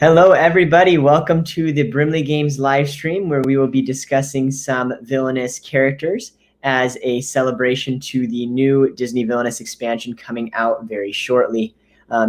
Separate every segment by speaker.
Speaker 1: Hello, everybody. Welcome to the Brimley Games live stream, where we will be discussing some villainous characters as a celebration to the new Disney Villainous expansion coming out very shortly.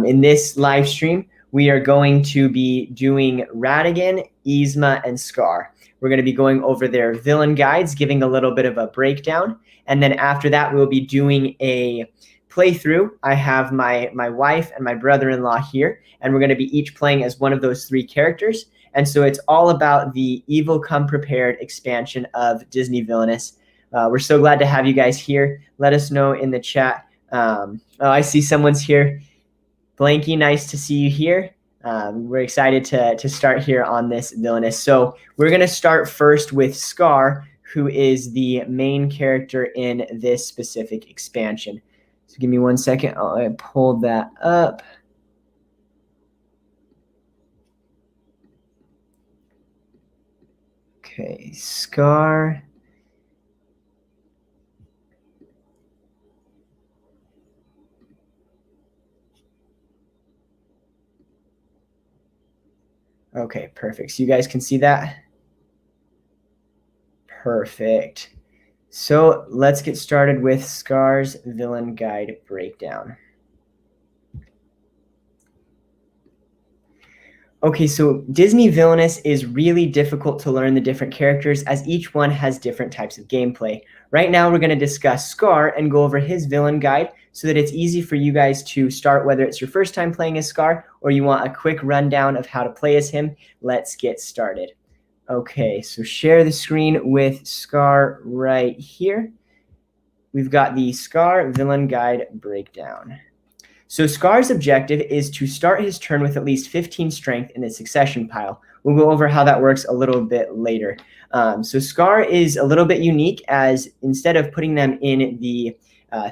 Speaker 1: In this live stream, we are going to be doing Ratigan, Yzma, and Scar. We're going to be going over their villain guides, giving a little bit of a breakdown. And then after that, we'll be doing a playthrough. I have my wife and my brother-in-law here, and we're going to be each playing as one of those three characters. And so it's all about the Evil Come Prepared expansion of Disney Villainous. We're so glad to have you guys here. Let us know in the chat. Oh, I see someone's here. Blanky, nice to see you here. We're excited to start here on this Villainous. So we're going to start first with Scar, who is the main character in this specific expansion. So give me 1 second. I pulled that up. Okay, Scar. Okay, perfect. So you guys can see that? Perfect. So let's get started with Scar's Villain Guide breakdown. Okay, so Disney Villainous is really difficult to learn the different characters as each one has different types of gameplay. Right now, we're going to discuss Scar and go over his villain guide so that it's easy for you guys to start, whether it's your first time playing as Scar or you want a quick rundown of how to play as him. Let's get started. Okay, so share the screen with Scar right here. We've got the Scar Villain Guide breakdown. So Scar's objective is to start his turn with at least 15 strength in the succession pile. We'll go over how that works a little bit later. So Scar is a little bit unique, as instead of putting them in the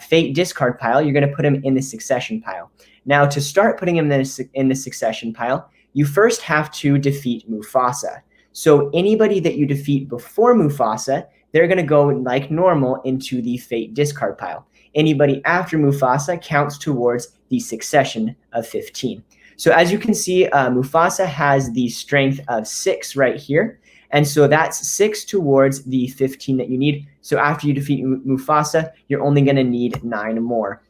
Speaker 1: fate discard pile, you're going to put him in the succession pile. Now, to start putting him in the succession pile, you first have to defeat Mufasa. So anybody that you defeat before Mufasa, they're going to go like normal into the fate discard pile. Anybody after Mufasa counts towards the succession of 15. So as you can see, Mufasa has the strength of 6 right here. And so that's 6 towards the 15 that you need. So after you defeat Mufasa, you're only going to need 9 more.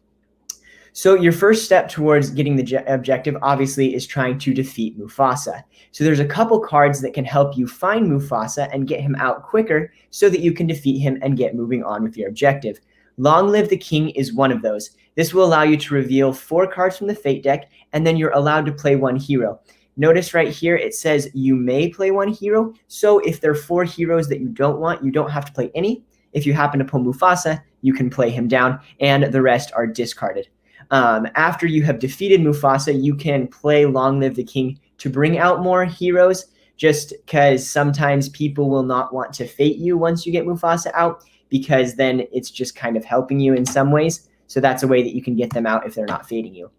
Speaker 1: So your first step towards getting the objective, obviously, is trying to defeat Mufasa. So there's a couple cards that can help you find Mufasa and get him out quicker so that you can defeat him and get moving on with your objective. Long Live the King is one of those. This will allow you to reveal 4 cards from the Fate deck, and then you're allowed to play 1 hero. Notice right here it says you may play 1 hero, so if there are 4 heroes that you don't want, you don't have to play any. If you happen to pull Mufasa, you can play him down, and the rest are discarded. After you have defeated Mufasa, you can play Long Live the King to bring out more heroes, just because sometimes people will not want to fate you once you get Mufasa out, because then it's just kind of helping you in some ways. So that's a way that you can get them out if they're not fating you.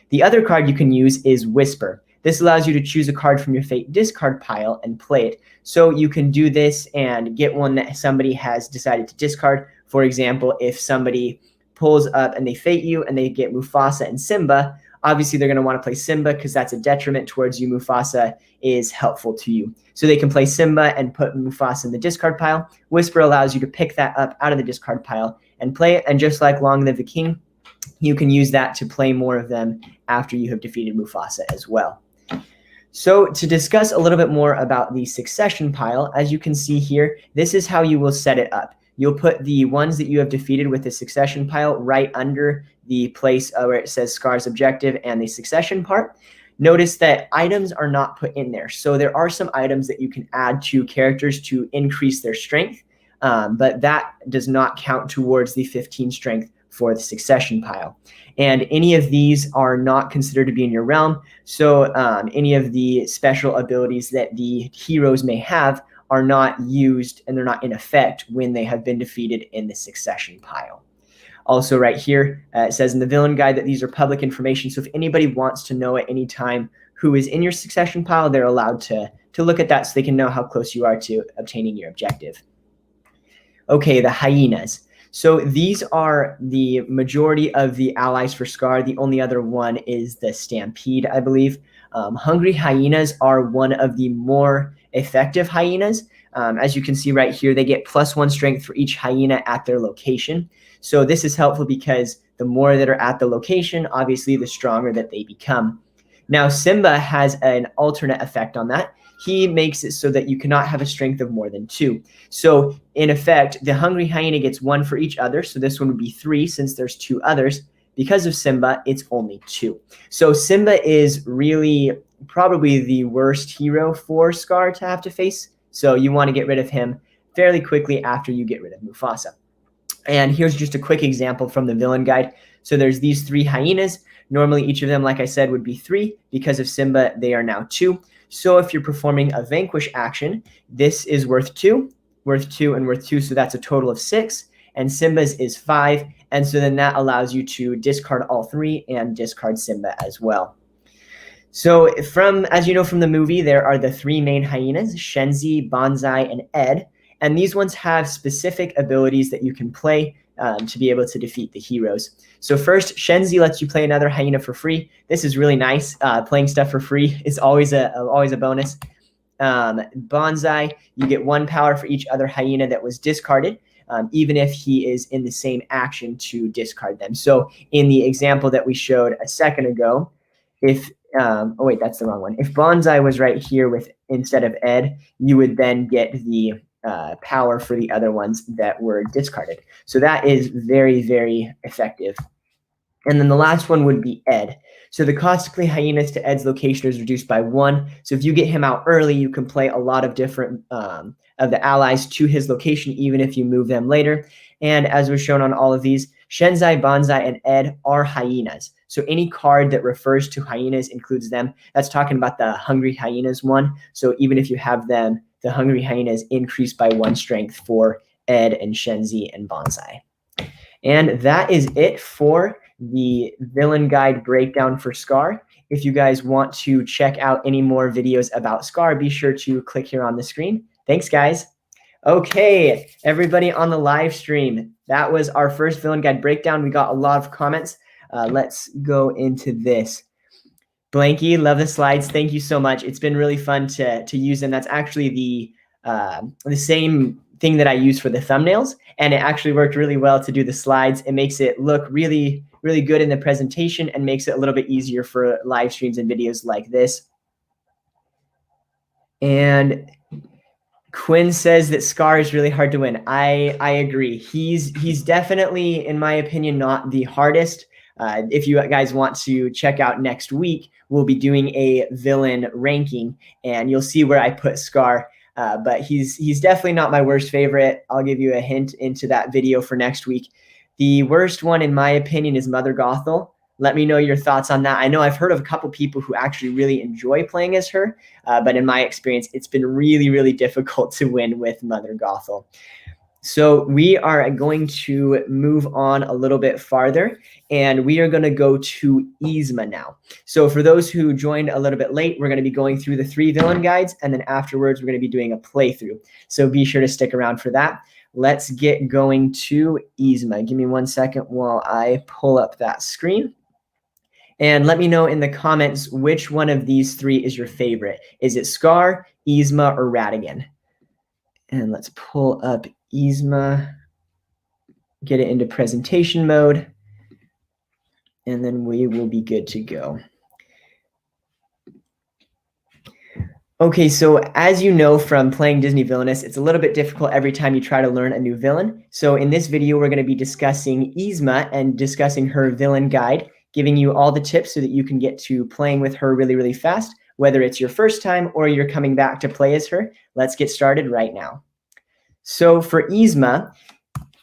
Speaker 1: The other card you can use is Whisper. This allows you to choose a card from your fate discard pile and play it. So you can do this and get one that somebody has decided to discard. For example, if somebody pulls up and they fate you and they get Mufasa and Simba, obviously they're going to want to play Simba because that's a detriment towards you. Mufasa is helpful to you. So they can play Simba and put Mufasa in the discard pile. Whisper allows you to pick that up out of the discard pile and play it. And just like Long Live the King, you can use that to play more of them after you have defeated Mufasa as well. So to discuss a little bit more about the succession pile, as you can see here, this is how you will set it up. You'll put the ones that you have defeated with the succession pile right under the place where it says Scar's objective and the succession part. Notice that items are not put in there. So there are some items that you can add to characters to increase their strength, but that does not count towards the 15 strength for the succession pile. And any of these are not considered to be in your realm. So any of the special abilities that the heroes may have are not used and they're not in effect when they have been defeated in the succession pile. Also right here, it says in the villain guide that these are public information. So if anybody wants to know at any time who is in your succession pile, they're allowed to look at that so they can know how close you are to obtaining your objective. Okay, the hyenas. So these are the majority of the allies for Scar. The only other one is the Stampede, I believe. Hungry hyenas are one of the more effective hyenas. As you can see right here, they get +1 strength for each hyena at their location. So this is helpful because the more that are at the location, obviously the stronger that they become. Now, Simba has an alternate effect on that. He makes it so that you cannot have a strength of more than 2. So in effect, the hungry hyena gets 1 for each other. So this one would be 3 since there's 2 others. Because of Simba, it's only 2. So Simba is really probably the worst hero for Scar to have to face. So you want to get rid of him fairly quickly after you get rid of Mufasa. And here's just a quick example from the villain guide. So there's these 3 hyenas. Normally, each of them, like I said, would be 3. Because of Simba, they are now 2. So if you're performing a vanquish action, this is worth 2, and worth 2. So that's a total of 6. And Simba's is 5. And so then that allows you to discard all 3 and discard Simba as well. So as you know from the movie, there are the 3 main hyenas, Shenzi, Banzai, and Ed. And these ones have specific abilities that you can play to be able to defeat the heroes. So first, Shenzi lets you play another hyena for free. This is really nice. Playing stuff for free is always a bonus. Banzai, you get 1 power for each other hyena that was discarded, even if he is in the same action to discard them. So in the example that we showed a second ago, if that's the wrong one. If Banzai was right here instead of Ed, you would then get the power for the other ones that were discarded. So that is very, very effective. And then the last one would be Ed. So the cost to play hyenas to Ed's location is reduced by 1. So if you get him out early, you can play a lot of different of the allies to his location, even if you move them later. And as was shown on all of these, Shenzai, Banzai, and Ed are hyenas. So any card that refers to hyenas includes them. That's talking about the Hungry Hyenas one. So even if you have them, the Hungry Hyenas increase by 1 strength for Ed and Shenzi and Banzai. And that is it for the villain guide breakdown for Scar. If you guys want to check out any more videos about Scar, be sure to click here on the screen. Thanks, guys. Okay, everybody on the live stream, that was our first villain guide breakdown. We got a lot of comments. Let's go into this. Blanky, love the slides. Thank you so much. It's been really fun to use them. That's actually the same thing that I use for the thumbnails, and it actually worked really well to do the slides. It makes it look really, really good in the presentation and makes it a little bit easier for live streams and videos like this. And Quinn says that Scar is really hard to win. I agree. He's definitely, in my opinion, not the hardest. If you guys want to check out next week, we'll be doing a villain ranking, and you'll see where I put Scar. But he's definitely not my worst favorite. I'll give you a hint into that video for next week. The worst one, in my opinion, is Mother Gothel. Let me know your thoughts on that. I know I've heard of a couple people who actually really enjoy playing as her, but in my experience, it's been really, really difficult to win with Mother Gothel. So we are going to move on a little bit farther, and we are going to go to Yzma now. So for those who joined a little bit late, we're going to be going through the 3 villain guides, and then afterwards, we're going to be doing a playthrough. So be sure to stick around for that. Let's get going to Yzma. Give me 1 second while I pull up that screen. And let me know in the comments which one of these 3 is your favorite. Is it Scar, Yzma, or Ratigan? And let's pull up Yzma, get it into presentation mode, and then we will be good to go. Okay, so as you know from playing Disney Villainous, it's a little bit difficult every time you try to learn a new villain. So in this video, we're going to be discussing Yzma and discussing her villain guide, giving you all the tips so that you can get to playing with her really, really fast, whether it's your first time or you're coming back to play as her. Let's get started right now. So for Yzma,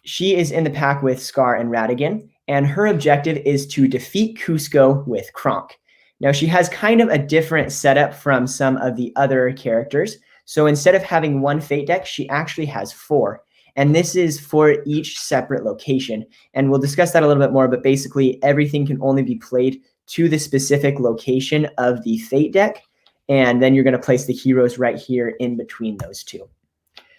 Speaker 1: she is in the pack with Scar and Ratigan, and her objective is to defeat Kuzco with Kronk. Now, she has kind of a different setup from some of the other characters. So instead of having 1 fate deck, she actually has 4. And this is for each separate location. And we'll discuss that a little bit more, but basically everything can only be played to the specific location of the fate deck. And then you're going to place the heroes right here in between those 2.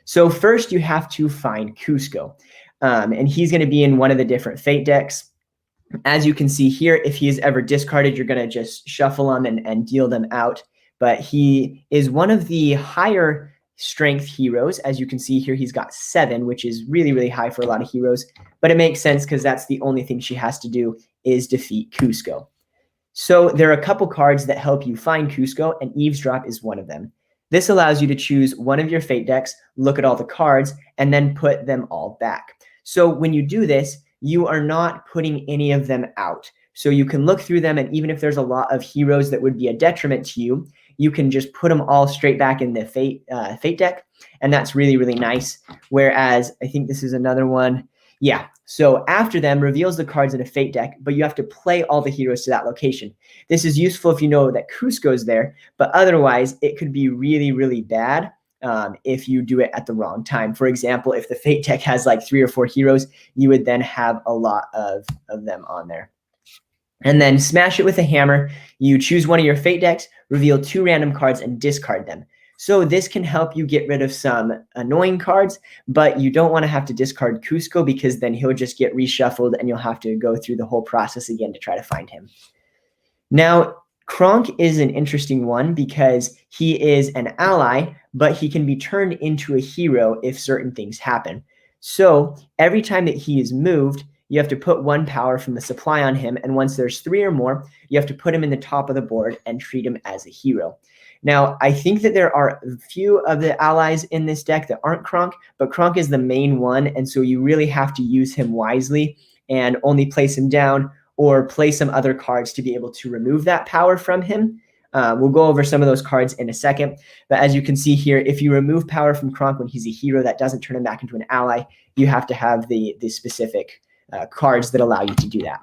Speaker 1: So first you have to find Kuzco. And he's going to be in one of the different fate decks. As you can see here, if he is ever discarded, you're going to just shuffle him and deal them out. But he is one of the higher strength heroes. As you can see here, he's got 7, which is really, really high for a lot of heroes. But it makes sense because that's the only thing she has to do is defeat Cusco. So there are a couple cards that help you find Cusco, and Eavesdrop is one of them. This allows you to choose one of your fate decks, look at all the cards, and then put them all back. So when you do this, you are not putting any of them out. So you can look through them, and even if there's a lot of heroes that would be a detriment to you, you can just put them all straight back in the fate deck, and that's really, really nice. Whereas I think this is another one. Yeah, so after them reveals the cards in a fate deck, but you have to play all the heroes to that location. This is useful if you know that Cusco's there, but otherwise it could be really, really bad if you do it at the wrong time. For example, if the fate deck has like 3 or 4 heroes, you would then have a lot of them on there. And then smash it with a hammer. You choose one of your fate decks, reveal 2 random cards, and discard them. So this can help you get rid of some annoying cards, but you don't want to have to discard Cusco because then he'll just get reshuffled and you'll have to go through the whole process again to try to find him. Now, Kronk is an interesting one because he is an ally, but he can be turned into a hero if certain things happen. So every time that he is moved, you have to put 1 power from the supply on him, and once there's 3 or more, you have to put him in the top of the board and treat him as a hero. Now, I think that there are a few of the allies in this deck that aren't Kronk, but Kronk is the main one, and so you really have to use him wisely and only place him down or play some other cards to be able to remove that power from him. We'll go over some of those cards in a second, but as you can see here, if you remove power from Kronk when he's a hero, that doesn't turn him back into an ally. You have to have the specific cards that allow you to do that.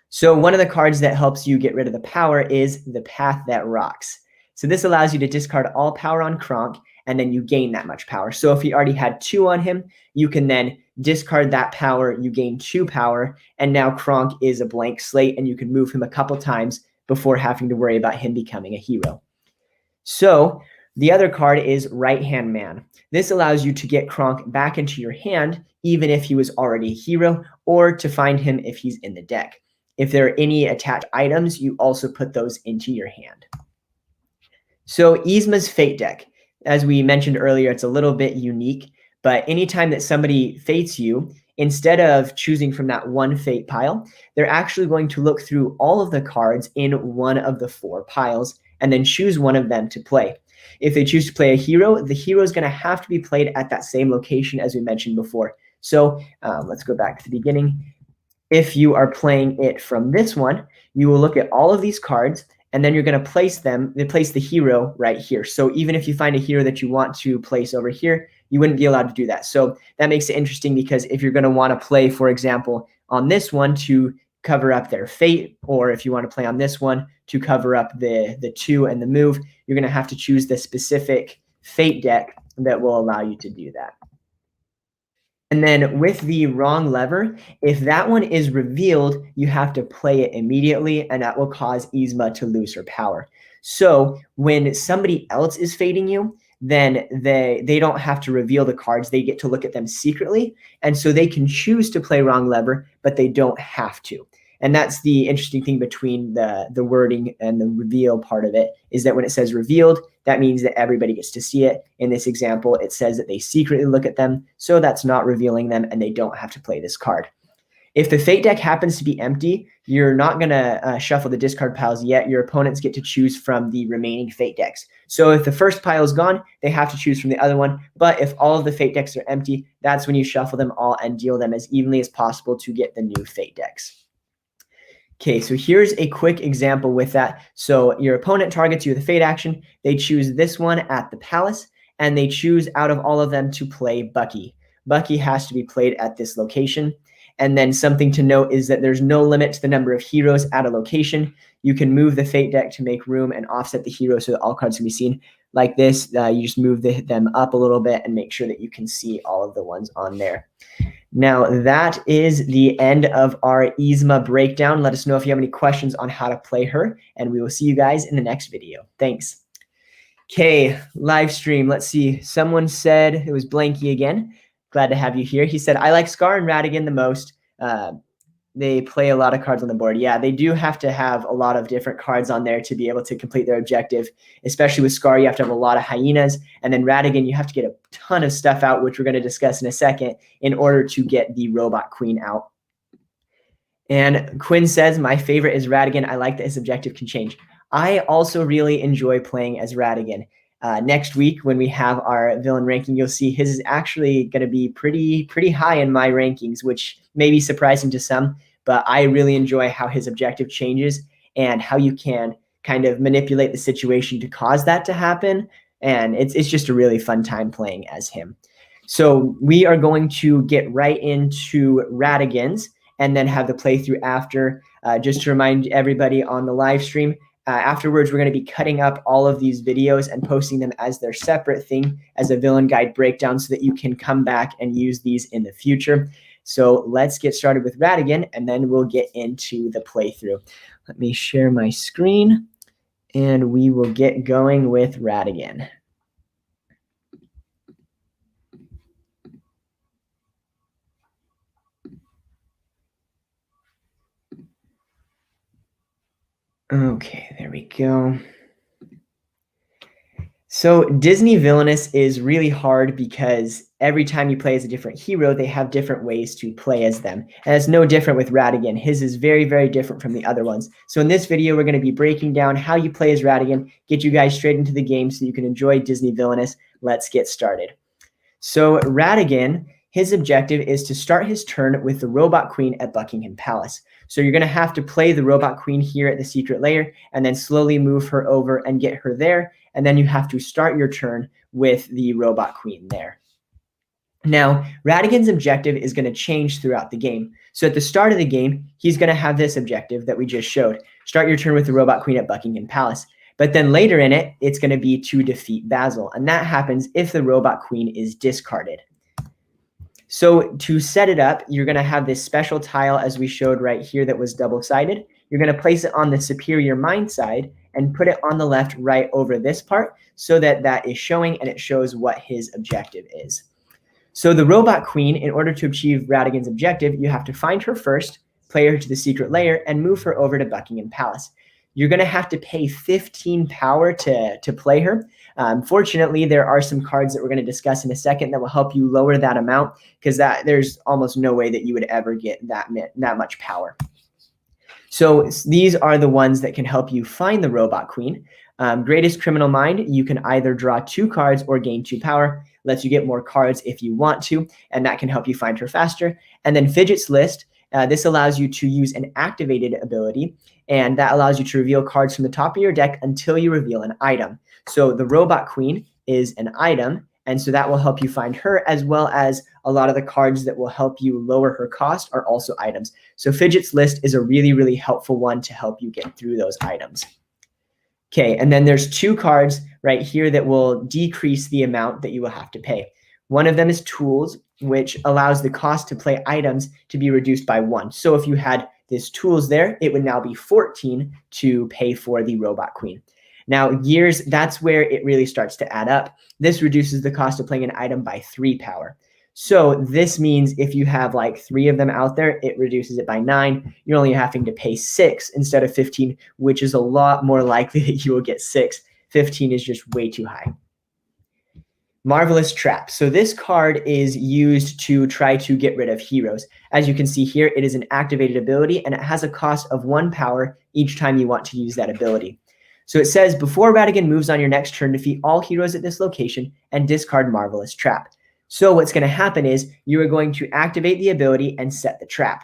Speaker 1: So one of the cards that helps you get rid of the power is the Path That Rocks. So this allows you to discard all power on Kronk, and then you gain that much power. So if you already had 2 on him, you can then discard that power, you gain 2 power, and now Kronk is a blank slate, and you can move him a couple times before having to worry about him becoming a hero. So the other card is Right Hand Man. This allows you to get Kronk back into your hand, even if he was already a hero, or to find him if he's in the deck. If there are any attached items, you also put those into your hand. So Yzma's Fate deck, as we mentioned earlier, it's a little bit unique, but anytime that somebody fates you, instead of choosing from that 1 fate pile, they're actually going to look through all of the cards in one of the 4 piles and then choose one of them to play. If they choose to play a hero, the hero is going to have to be played at that same location as we mentioned before. So let's go back to the beginning. If you are playing it from this one, you will look at all of these cards, and then you're going to place the hero right here. So even if you find a hero that you want to place over here, you wouldn't be allowed to do that. So that makes it interesting because if you're going to want to play, for example, on this one to cover up their fate, or if you want to play on this one to cover up the 2 and the move, you're going to have to choose the specific fate deck that will allow you to do that. And then with the wrong lever, if that one is revealed, you have to play it immediately, and that will cause Yzma to lose her power. So when somebody else is fading you, then they don't have to reveal the cards. They get to look at them secretly, and so they can choose to play wrong lever, but they don't have to. And that's the interesting thing between the wording and the reveal part of it, is that when it says revealed, that means that everybody gets to see it. In this example, it says that they secretly look at them, so that's not revealing them, and they don't have to play this card. If the fate deck happens to be empty, you're not going to shuffle the discard piles yet. Your opponents get to choose from the remaining fate decks. So if the first pile is gone, they have to choose from the other one. But if all of the fate decks are empty, that's when you shuffle them all and deal them as evenly as possible to get the new fate decks. Okay, so here's a quick example with that. So your opponent targets you with a fate action. They choose this one at the palace, and they choose out of all of them to play Bucky. Bucky has to be played at this location. And then something to note is that there's no limit to the number of heroes at a location. You can move the fate deck to make room and offset the heroes so that all cards can be seen. Like this, you just move them up a little bit and make sure that you can see all of the ones on there. Now, that is the end of our Yzma breakdown. Let us know if you have any questions on how to play her, and we will see you guys in the next video. Thanks. Okay, live stream. Let's see. Someone said, it was Blanky again. Glad to have you here. He said, I like Scar and Radigan the most. They play a lot of cards on the board. Yeah, they do have to have a lot of different cards on there to be able to complete their objective. Especially with Scar, you have to have a lot of hyenas. And then Ratigan, you have to get a ton of stuff out, which we're going to discuss in a second, in order to get the Robot Queen out. And Quinn says, my favorite is Ratigan. I like that his objective can change. I also really enjoy playing as Ratigan. Next week, when we have our villain ranking, you'll see his is actually going to be pretty high in my rankings, which may be surprising to some, but I really enjoy how his objective changes and how you can kind of manipulate the situation to cause that to happen. And it's just a really fun time playing as him. So we are going to get right into Ratigan's and then have the playthrough after. Just to remind everybody on the live stream, afterwards, we're going to be cutting up all of these videos and posting them as their separate thing as a villain guide breakdown so that you can come back and use these in the future. So let's get started with Ratigan, and then we'll get into the playthrough. Let me share my screen, and we will get going with Ratigan. Okay, there we go. So Disney Villainous is really hard because every time you play as a different hero, they have different ways to play as them. And it's no different with Ratigan. His is very, very different from the other ones. So in this video, we're going to be breaking down how you play as Ratigan, get you guys straight into the game so you can enjoy Disney Villainous. Let's get started. So Ratigan, his objective is to start his turn with the Robot Queen at Buckingham Palace. So you're going to have to play the Robot Queen here at the secret lair and then slowly move her over and get her there. And then you have to start your turn with the Robot Queen there. Now, Ratigan's objective is going to change throughout the game. So at the start of the game, he's going to have this objective that we just showed. Start your turn with the Robot Queen at Buckingham Palace. But then later in it, it's going to be to defeat Basil. And that happens if the Robot Queen is discarded. So to set it up, you're going to have this special tile as we showed right here that was double-sided. You're going to place it on the superior mind side and put it on the left right over this part so that that is showing and it shows what his objective is. So the Robot Queen, in order to achieve Ratigan's objective, you have to find her first, play her to the secret lair, and move her over to Buckingham Palace. You're going to have to pay 15 power to play her. Fortunately, there are some cards that we're going to discuss in a second that will help you lower that amount because there's almost no way that you would ever get that much power. So these are the ones that can help you find the Robot Queen. Greatest Criminal Mind, you can either draw 2 cards or gain 2 power. Lets you get more cards if you want to, and that can help you find her faster. And then Fidget's List, this allows you to use an activated ability, and that allows you to reveal cards from the top of your deck until you reveal an item. So the Robot Queen is an item, and so that will help you find her, as well as a lot of the cards that will help you lower her cost are also items. So Fidget's List is a really, really helpful one to help you get through those items. Okay, and then there's 2 cards right here that will decrease the amount that you will have to pay. One of them is Tools, which allows the cost to play items to be reduced by 1. So if you had this Tools there, it would now be 14 to pay for the Robot Queen. Now, Gears, that's where it really starts to add up. This reduces the cost of playing an item by 3 power. So this means if you have like 3 of them out there, it reduces it by 9. You're only having to pay 6 instead of 15, which is a lot more likely that you will get 6. 15 is just way too high. Marvelous Trap. So this card is used to try to get rid of heroes. As you can see here, it is an activated ability, and it has a cost of 1 power each time you want to use that ability. So it says, before Ratigan moves on your next turn, defeat all heroes at this location and discard Marvelous Trap. So what's going to happen is you are going to activate the ability and set the trap.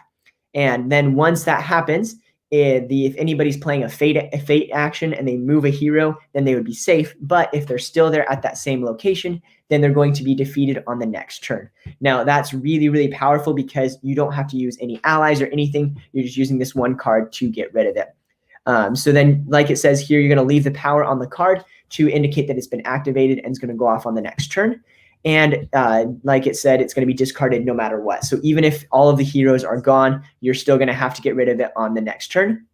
Speaker 1: And then once that happens, if anybody's playing a fate action and they move a hero, then they would be safe. But if they're still there at that same location, then they're going to be defeated on the next turn. Now, that's really, really powerful because you don't have to use any allies or anything. You're just using this one card to get rid of it. So then, like it says here, you're going to leave the power on the card to indicate that it's been activated and it's going to go off on the next turn. And like it said, it's going to be discarded no matter what. So even if all of the heroes are gone, you're still going to have to get rid of it on the next turn.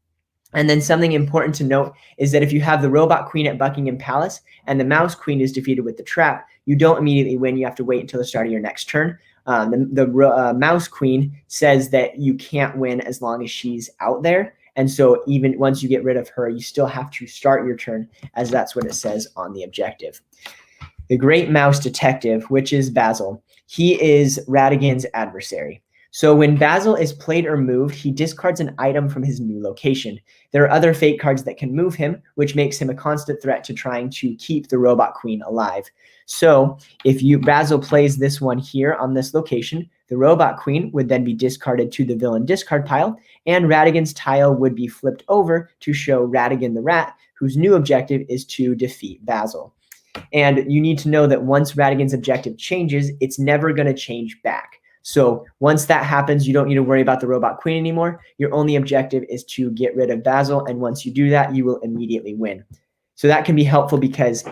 Speaker 1: And then something important to note is that if you have the Robot Queen at Buckingham Palace and the Mouse Queen is defeated with the trap, you don't immediately win. You have to wait until the start of your next turn. The Mouse Queen says that you can't win as long as she's out there. And so even once you get rid of her, you still have to start your turn, as that's what it says on the objective. The Great Mouse Detective, which is Basil, he is Ratigan's adversary. So when Basil is played or moved, he discards an item from his new location. There are other fate cards that can move him, which makes him a constant threat to trying to keep the Robot Queen alive. So if Basil plays this one here on this location, the Robot Queen would then be discarded to the villain discard pile, and Ratigan's tile would be flipped over to show Ratigan the Rat, whose new objective is to defeat Basil. And you need to know that once Ratigan's objective changes, it's never going to change back. So once that happens, you don't need to worry about the Robot Queen anymore. Your only objective is to get rid of Basil, and once you do that, you will immediately win. So that can be helpful because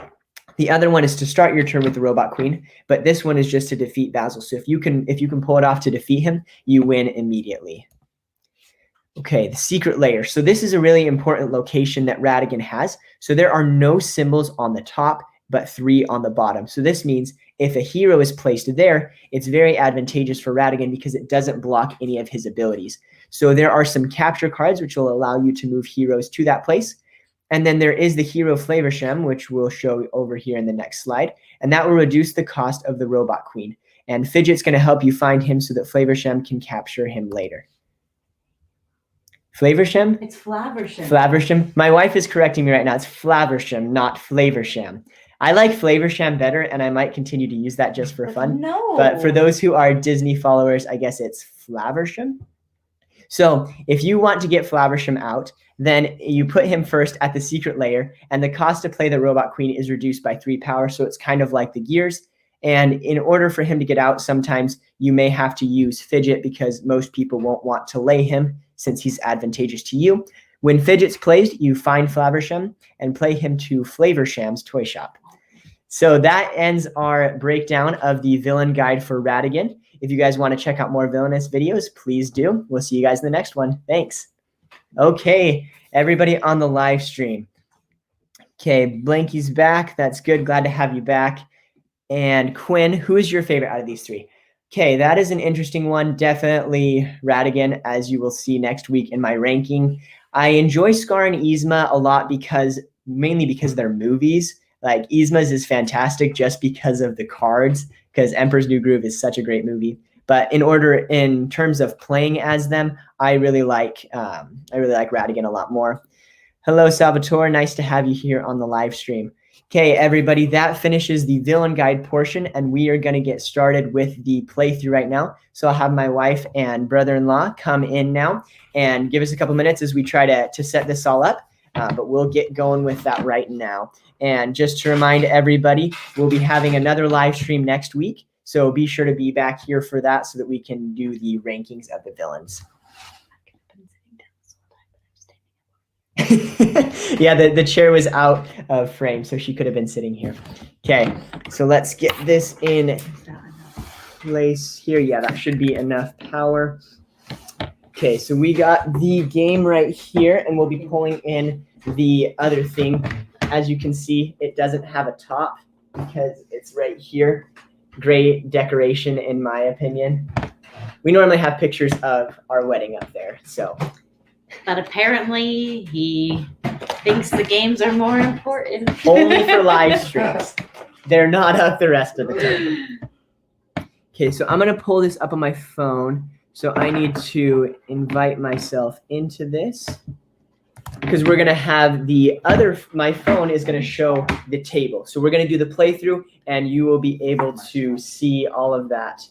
Speaker 1: the other one is to start your turn with the Robot Queen, but this one is just to defeat Basil. So if you can pull it off to defeat him, you win immediately. Okay, the secret layer. So this is a really important location that Ratigan has. So there are no symbols on the top, but 3 on the bottom. So this means if a hero is placed there, it's very advantageous for Ratigan because it doesn't block any of his abilities. So there are some capture cards which will allow you to move heroes to that place. And then there is the hero Flavershem, which we'll show over here in the next slide. And that will reduce the cost of the Robot Queen. And Fidget's going to help you find him so that Flavershem can capture him later. Flavershem?
Speaker 2: It's Flavershem.
Speaker 1: Flavershem. My wife is correcting me right now. It's Flavershem, not Flavershem. I like Flavershem better, and I might continue to use that just for fun.
Speaker 2: No.
Speaker 1: But for those who are Disney followers, I guess it's Flavershem. So if you want to get Flavershem out, then you put him first at the secret layer, and the cost to play the Robot Queen is reduced by 3 power, so it's kind of like the gears. And in order for him to get out, sometimes you may have to use Fidget because most people won't want to lay him since he's advantageous to you. When Fidget's placed, you find Flavershem and play him to Flaversham's toy shop. So that ends our breakdown of the villain guide for Ratigan. If you guys want to check out more Villainous videos, please do. We'll see you guys in the next one. Thanks. Okay, everybody on the live stream. Okay, Blanky's back. That's good. Glad to have you back. And Quinn, who is your favorite out of these 3? Okay, that is an interesting one. Definitely Ratigan, as you will see next week in my ranking. I enjoy Scar and Yzma a lot mainly because they're movies. Like Yzma's is fantastic just because of the cards, because Emperor's New Groove is such a great movie. But in terms of playing as them, I really like Ratigan a lot more. Hello, Salvatore. Nice to have you here on the live stream. Okay, everybody, that finishes the villain guide portion, and we are going to get started with the playthrough right now. So I'll have my wife and brother-in-law come in now and give us a couple minutes as we try to set this all up. But we'll get going with that right now. And just to remind everybody, we'll be having another live stream next week. So be sure to be back here for that so that we can do the rankings of the villains. Yeah, the chair was out of frame, so she could have been sitting here. Okay, so let's get this in place here. Yeah, that should be enough power. Okay, so we got the game right here, and we'll be pulling in the other thing. As you can see, it doesn't have a top because it's right here. Great decoration, in my opinion. We normally have pictures of our wedding up there, so.
Speaker 2: But apparently he thinks the games are more important.
Speaker 1: Only for live streams. They're not up the rest of the time. Okay, so I'm going to pull this up on my phone. So I need to invite myself into this because we're going to have my phone is going to show the table. So we're going to do the playthrough and you will be able to see all of that.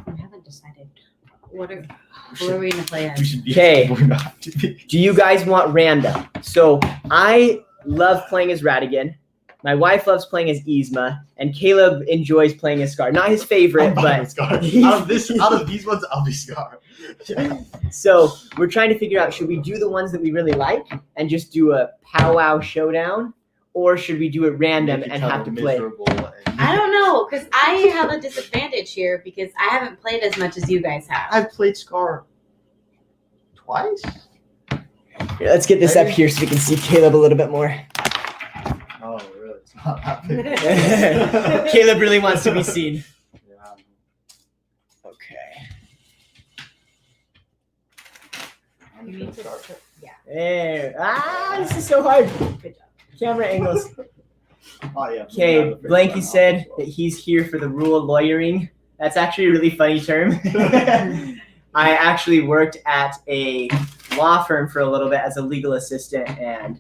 Speaker 2: We haven't decided what are we going to play as.
Speaker 1: Okay, do you guys want random? So I love playing as Ratigan. My wife loves playing as Yzma, and Caleb enjoys playing as Scar. Not his favorite, but
Speaker 3: Scar. out of these ones, I'll be Scar. Yeah.
Speaker 1: So we're trying to figure out, should we do the ones that we really like and just do a powwow showdown, or should we do it random and have to play?
Speaker 2: I don't know, because I have a disadvantage here because I haven't played as much as you guys have.
Speaker 3: I've played Scar twice.
Speaker 1: Here, let's get this up here so we can see Caleb a little bit more.
Speaker 3: Oh, really? It's not that big.
Speaker 1: Caleb really wants to be seen.
Speaker 3: Yeah.
Speaker 2: You need to put, yeah.
Speaker 1: There. This is so hard.
Speaker 2: Good job.
Speaker 1: Camera angles.
Speaker 3: Oh yeah.
Speaker 1: Okay, Blanky said that he's here for the rule of lawyering. That's actually a really funny term. I actually worked at a law firm for a little bit as a legal assistant, and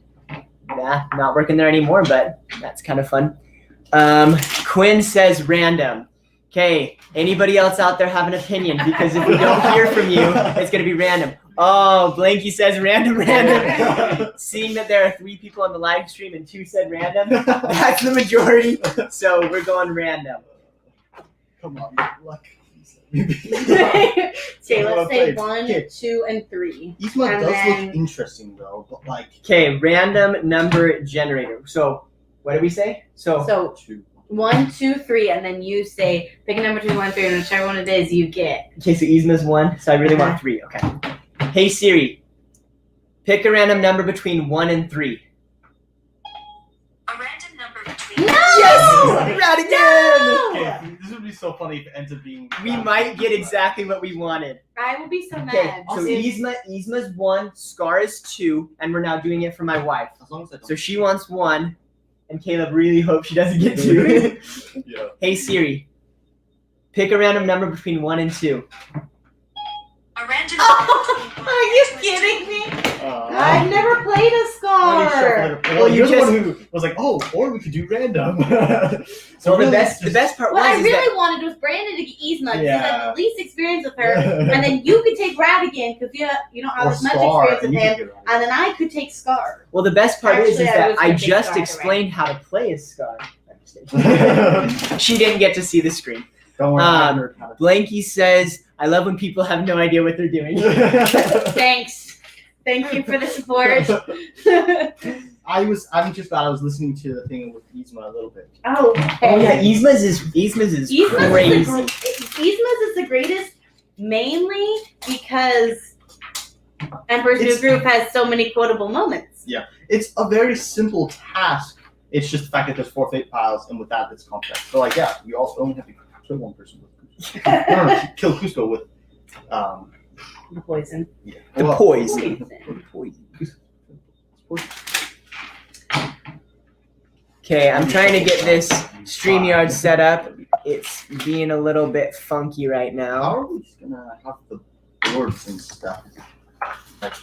Speaker 1: yeah, not working there anymore, but that's kind of fun. Quinn says random. Okay, anybody else out there have an opinion? Because if we don't hear from you, it's going to be random. Oh, Blanky says random. Seeing that there are 3 people on the live stream and 2 said random, that's the majority. So we're going random.
Speaker 3: Come on, luck.
Speaker 2: Okay, let's say 1,
Speaker 3: Okay.
Speaker 2: 2, and 3.
Speaker 3: Yzma
Speaker 2: And
Speaker 3: does
Speaker 2: then-
Speaker 3: look interesting though, but like
Speaker 1: Okay, random number generator. So what did we say?
Speaker 2: So
Speaker 3: 2.
Speaker 2: 1, 2, 3, and then you say pick a number between 1 and 3, and whichever one it is, you get.
Speaker 1: Okay, so Yzma's 1, so I really want 3. Okay. Hey Siri, pick a random number between 1 and 3.
Speaker 4: A random number between.
Speaker 2: No!
Speaker 1: Yes! Right again!
Speaker 3: Okay, this would be so funny if it ends up being.
Speaker 1: We might get exactly what we wanted.
Speaker 2: I will be so
Speaker 1: Okay,
Speaker 2: mad.
Speaker 1: so
Speaker 2: If-
Speaker 1: Yzma's 1, Scar is 2, and we're now doing it for my wife.
Speaker 3: As long as I don't.
Speaker 1: So she wants 1, and Caleb really hopes she doesn't get 2.
Speaker 3: Yeah.
Speaker 1: Hey Siri, pick a random number between 1 and 2.
Speaker 4: A random
Speaker 2: Oh,
Speaker 4: number between.
Speaker 2: are you kidding me?
Speaker 3: Uh,
Speaker 2: I've never played a Scar.
Speaker 3: Well,
Speaker 1: you
Speaker 3: you're the
Speaker 1: just-
Speaker 3: one who was like, oh, or we could do random.
Speaker 1: So
Speaker 3: really,
Speaker 1: the best
Speaker 3: just-
Speaker 1: part
Speaker 2: What I
Speaker 1: was is
Speaker 2: really
Speaker 1: that
Speaker 2: wanted was Brandon to get Yzma because
Speaker 3: Yeah.
Speaker 2: I have the least experience with her, and then you could take Radigan because you don't have
Speaker 3: or
Speaker 2: as much
Speaker 3: Scar,
Speaker 2: experience with
Speaker 3: and you
Speaker 2: him,
Speaker 3: could get
Speaker 2: and then I could take Scar.
Speaker 1: well the best part is
Speaker 2: Actually, I
Speaker 1: that
Speaker 2: was
Speaker 1: I
Speaker 2: gonna take
Speaker 1: just
Speaker 2: Scar either
Speaker 1: explained how to play as Scar. I'm just kidding.
Speaker 3: random.
Speaker 1: She didn't get to see the screen.
Speaker 3: Don't worry, I learned how to.
Speaker 1: Blanky says, I love when people have no idea what they're doing.
Speaker 2: Thanks. Thank you for the support.
Speaker 3: I'm just glad I was listening to the thing with Yzma a little bit.
Speaker 2: Oh,
Speaker 1: Oh yeah, Yzma's is crazy.
Speaker 2: Yzma's is the greatest mainly because Emperor's New
Speaker 3: It's-
Speaker 2: Groove has so many quotable moments.
Speaker 3: It's a very simple task. It's just the fact that there's 4 fate piles, and with that, it's complex. So like, yeah, you also only have to kill one person with Cusco. No, kill Cusco with,
Speaker 2: The poison.
Speaker 3: yeah.
Speaker 1: The
Speaker 3: Well,
Speaker 1: poison. Okay, I'm trying to get this StreamYard set up. It's being a little bit funky right
Speaker 3: How
Speaker 1: now.
Speaker 3: are we just gonna have the boards and stuff? Like,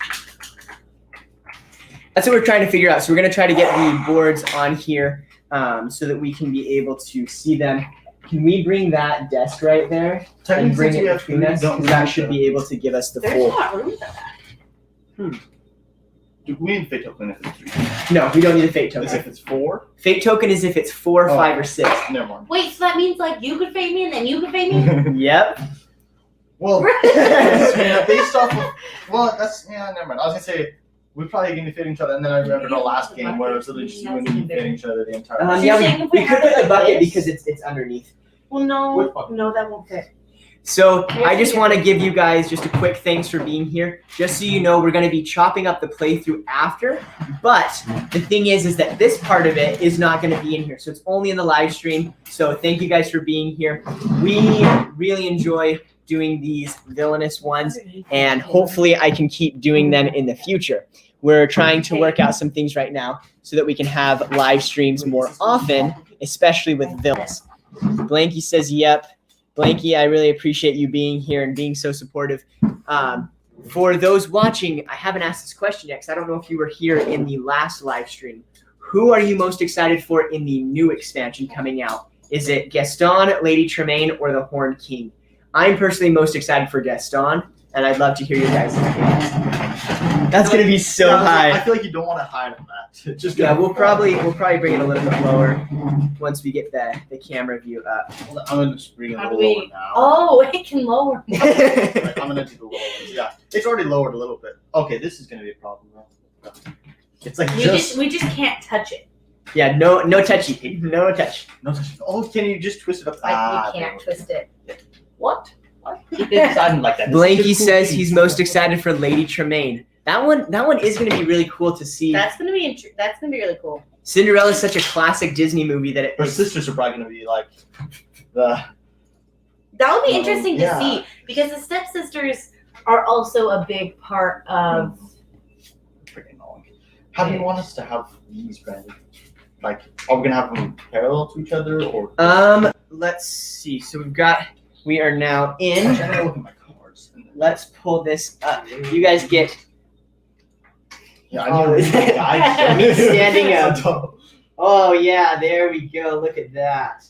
Speaker 1: That's what we're trying to figure out. So we're gonna try to get the boards on here so that we can be able to see them. Can we bring that desk right there and
Speaker 3: technically,
Speaker 1: bring
Speaker 3: since we
Speaker 1: it
Speaker 3: have
Speaker 1: between
Speaker 3: three,
Speaker 1: us?
Speaker 3: don't
Speaker 1: Because that
Speaker 3: need
Speaker 1: should
Speaker 3: to-
Speaker 1: be able to give us the
Speaker 2: There's
Speaker 1: full.
Speaker 2: not room for that.
Speaker 3: We need fate token if it's 3.
Speaker 1: No, we don't need a fate
Speaker 3: As if
Speaker 1: token.
Speaker 3: it's 4.
Speaker 1: Fate token is if it's 4,
Speaker 3: Oh.
Speaker 1: 5, or 6.
Speaker 3: Never mind.
Speaker 2: Wait, so that means like you could fade me and then you could fade me?
Speaker 1: Yep.
Speaker 3: Well, based off of, well, that's, yeah, never mind. I was gonna say, we probably gonna be fitting each other, and then I remembered our last game where it was literally just you and me fitting each other the entire
Speaker 2: So
Speaker 3: time.
Speaker 1: Yeah,
Speaker 2: you're saying if
Speaker 1: we
Speaker 2: we
Speaker 1: could
Speaker 2: have
Speaker 1: put
Speaker 2: it
Speaker 1: the
Speaker 2: like
Speaker 1: bucket
Speaker 2: this?
Speaker 1: because it's underneath.
Speaker 2: Well, no,
Speaker 3: What bucket?
Speaker 2: no, that won't fit.
Speaker 1: So I just want to give you guys just a quick thanks for being here. Just so you know, we're going to be chopping up the playthrough after. But the thing is that this part of it is not going to be in here. So it's only in the live stream. So thank you guys for being here. We really enjoy doing these villainous ones, and hopefully I can keep doing them in the future. We're trying to work out some things right now so that we can have live streams more often, especially with villains. Blanky says, yep. Blanky, I really appreciate you being here and being so supportive. For those watching, I haven't asked this question yet because I don't know if you were here in the last live stream. Who are you most excited for in the new expansion coming out? Is it Gaston, Lady Tremaine, or the Horned King? I'm personally most excited for Gaston, and I'd love to hear your guys' opinions. That's going to be so
Speaker 3: Yeah, I
Speaker 1: high.
Speaker 3: feel like you don't want to hide on that. Just
Speaker 1: Yeah, we'll probably bring it a little bit lower once we get the camera view up.
Speaker 3: I'm gonna just bring it a
Speaker 2: How do
Speaker 3: little
Speaker 2: we-
Speaker 3: lower now.
Speaker 2: Oh, it can lower.
Speaker 3: Like, I'm gonna do the lower ones. Yeah, it's already lowered a little bit. Okay, this is gonna be a problem. Though. It's like
Speaker 2: We just can't touch it.
Speaker 1: Yeah, no touchy, no touch.
Speaker 3: no. Oh, can you just twist it up?
Speaker 2: Like you can't twist it. What?
Speaker 3: It's not like that.
Speaker 1: Blanky
Speaker 3: This is a cool
Speaker 1: says
Speaker 3: thing.
Speaker 1: he's most excited for Lady Tremaine. That one is going to be really cool to see.
Speaker 2: That's gonna be really cool.
Speaker 1: Cinderella's such a classic Disney movie that
Speaker 3: Her sisters are probably gonna be like the.
Speaker 2: That would be interesting to
Speaker 3: Yeah.
Speaker 2: see because the stepsisters are also a big part of.
Speaker 3: Freaking annoying. How do you want us to have these, Brandon? Like, are we gonna have them parallel to each other, or?
Speaker 1: Let's see. So we are now in.
Speaker 3: Actually, I gotta look at my cards.
Speaker 1: Let's pull this up. You guys get.
Speaker 3: Yeah, I need to read guys.
Speaker 1: Me standing up. Oh yeah, there we go. Look at that.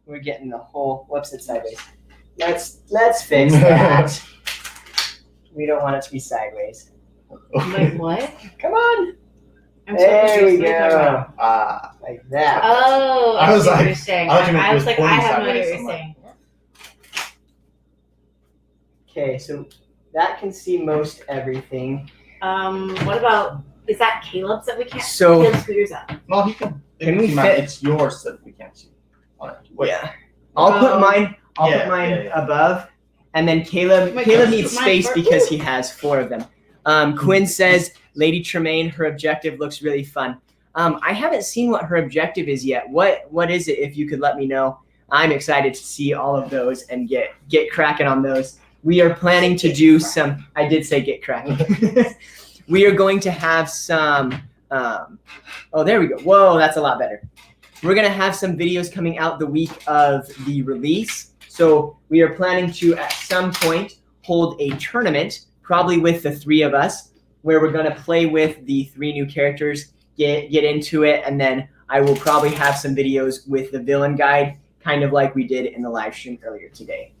Speaker 1: We're getting the whole. Whoops, it's sideways. Let's fix that. We don't want it to be sideways.
Speaker 2: Like what?
Speaker 1: Come on.
Speaker 2: I'm
Speaker 1: There we
Speaker 2: confused. What are you talking
Speaker 1: go.
Speaker 2: about?
Speaker 1: Like that.
Speaker 2: Oh,
Speaker 3: I was
Speaker 2: see what
Speaker 3: like-
Speaker 2: you're saying.
Speaker 3: I thought you meant
Speaker 2: I was like, I
Speaker 3: pointing
Speaker 2: have no idea
Speaker 3: sideways.
Speaker 2: what
Speaker 3: I'm
Speaker 2: you're
Speaker 3: like,
Speaker 2: saying.
Speaker 1: Okay, so that can see most everything.
Speaker 2: What about, is that Caleb's that we can't?
Speaker 1: So-
Speaker 2: Caleb, screw yours up.
Speaker 3: No, he can.
Speaker 1: Can we
Speaker 3: see mine.
Speaker 1: fit-
Speaker 3: It's yours that we can't see. On it. Wait.
Speaker 1: Yeah. I'll put mine
Speaker 3: Yeah.
Speaker 1: above. And then Caleb
Speaker 2: My
Speaker 1: Caleb
Speaker 2: gosh,
Speaker 1: needs
Speaker 2: mine
Speaker 1: space
Speaker 2: first.
Speaker 1: because he has 4 of them. Quinn says, Lady Tremaine, her objective looks really fun. I haven't seen what her objective is yet. What is it, if you could let me know? I'm excited to see all of those and get cracking on those. We are planning to do some. I did say get cracking. We are going to have some. Oh, there we go. Whoa, that's a lot better. We're going to have some videos coming out the week of the release. So we are planning to, at some point, hold a tournament, probably with the 3 of us, where we're going to play with the 3 new characters, get into it, and then I will probably have some videos with the villain guide, kind of like we did in the live stream earlier today.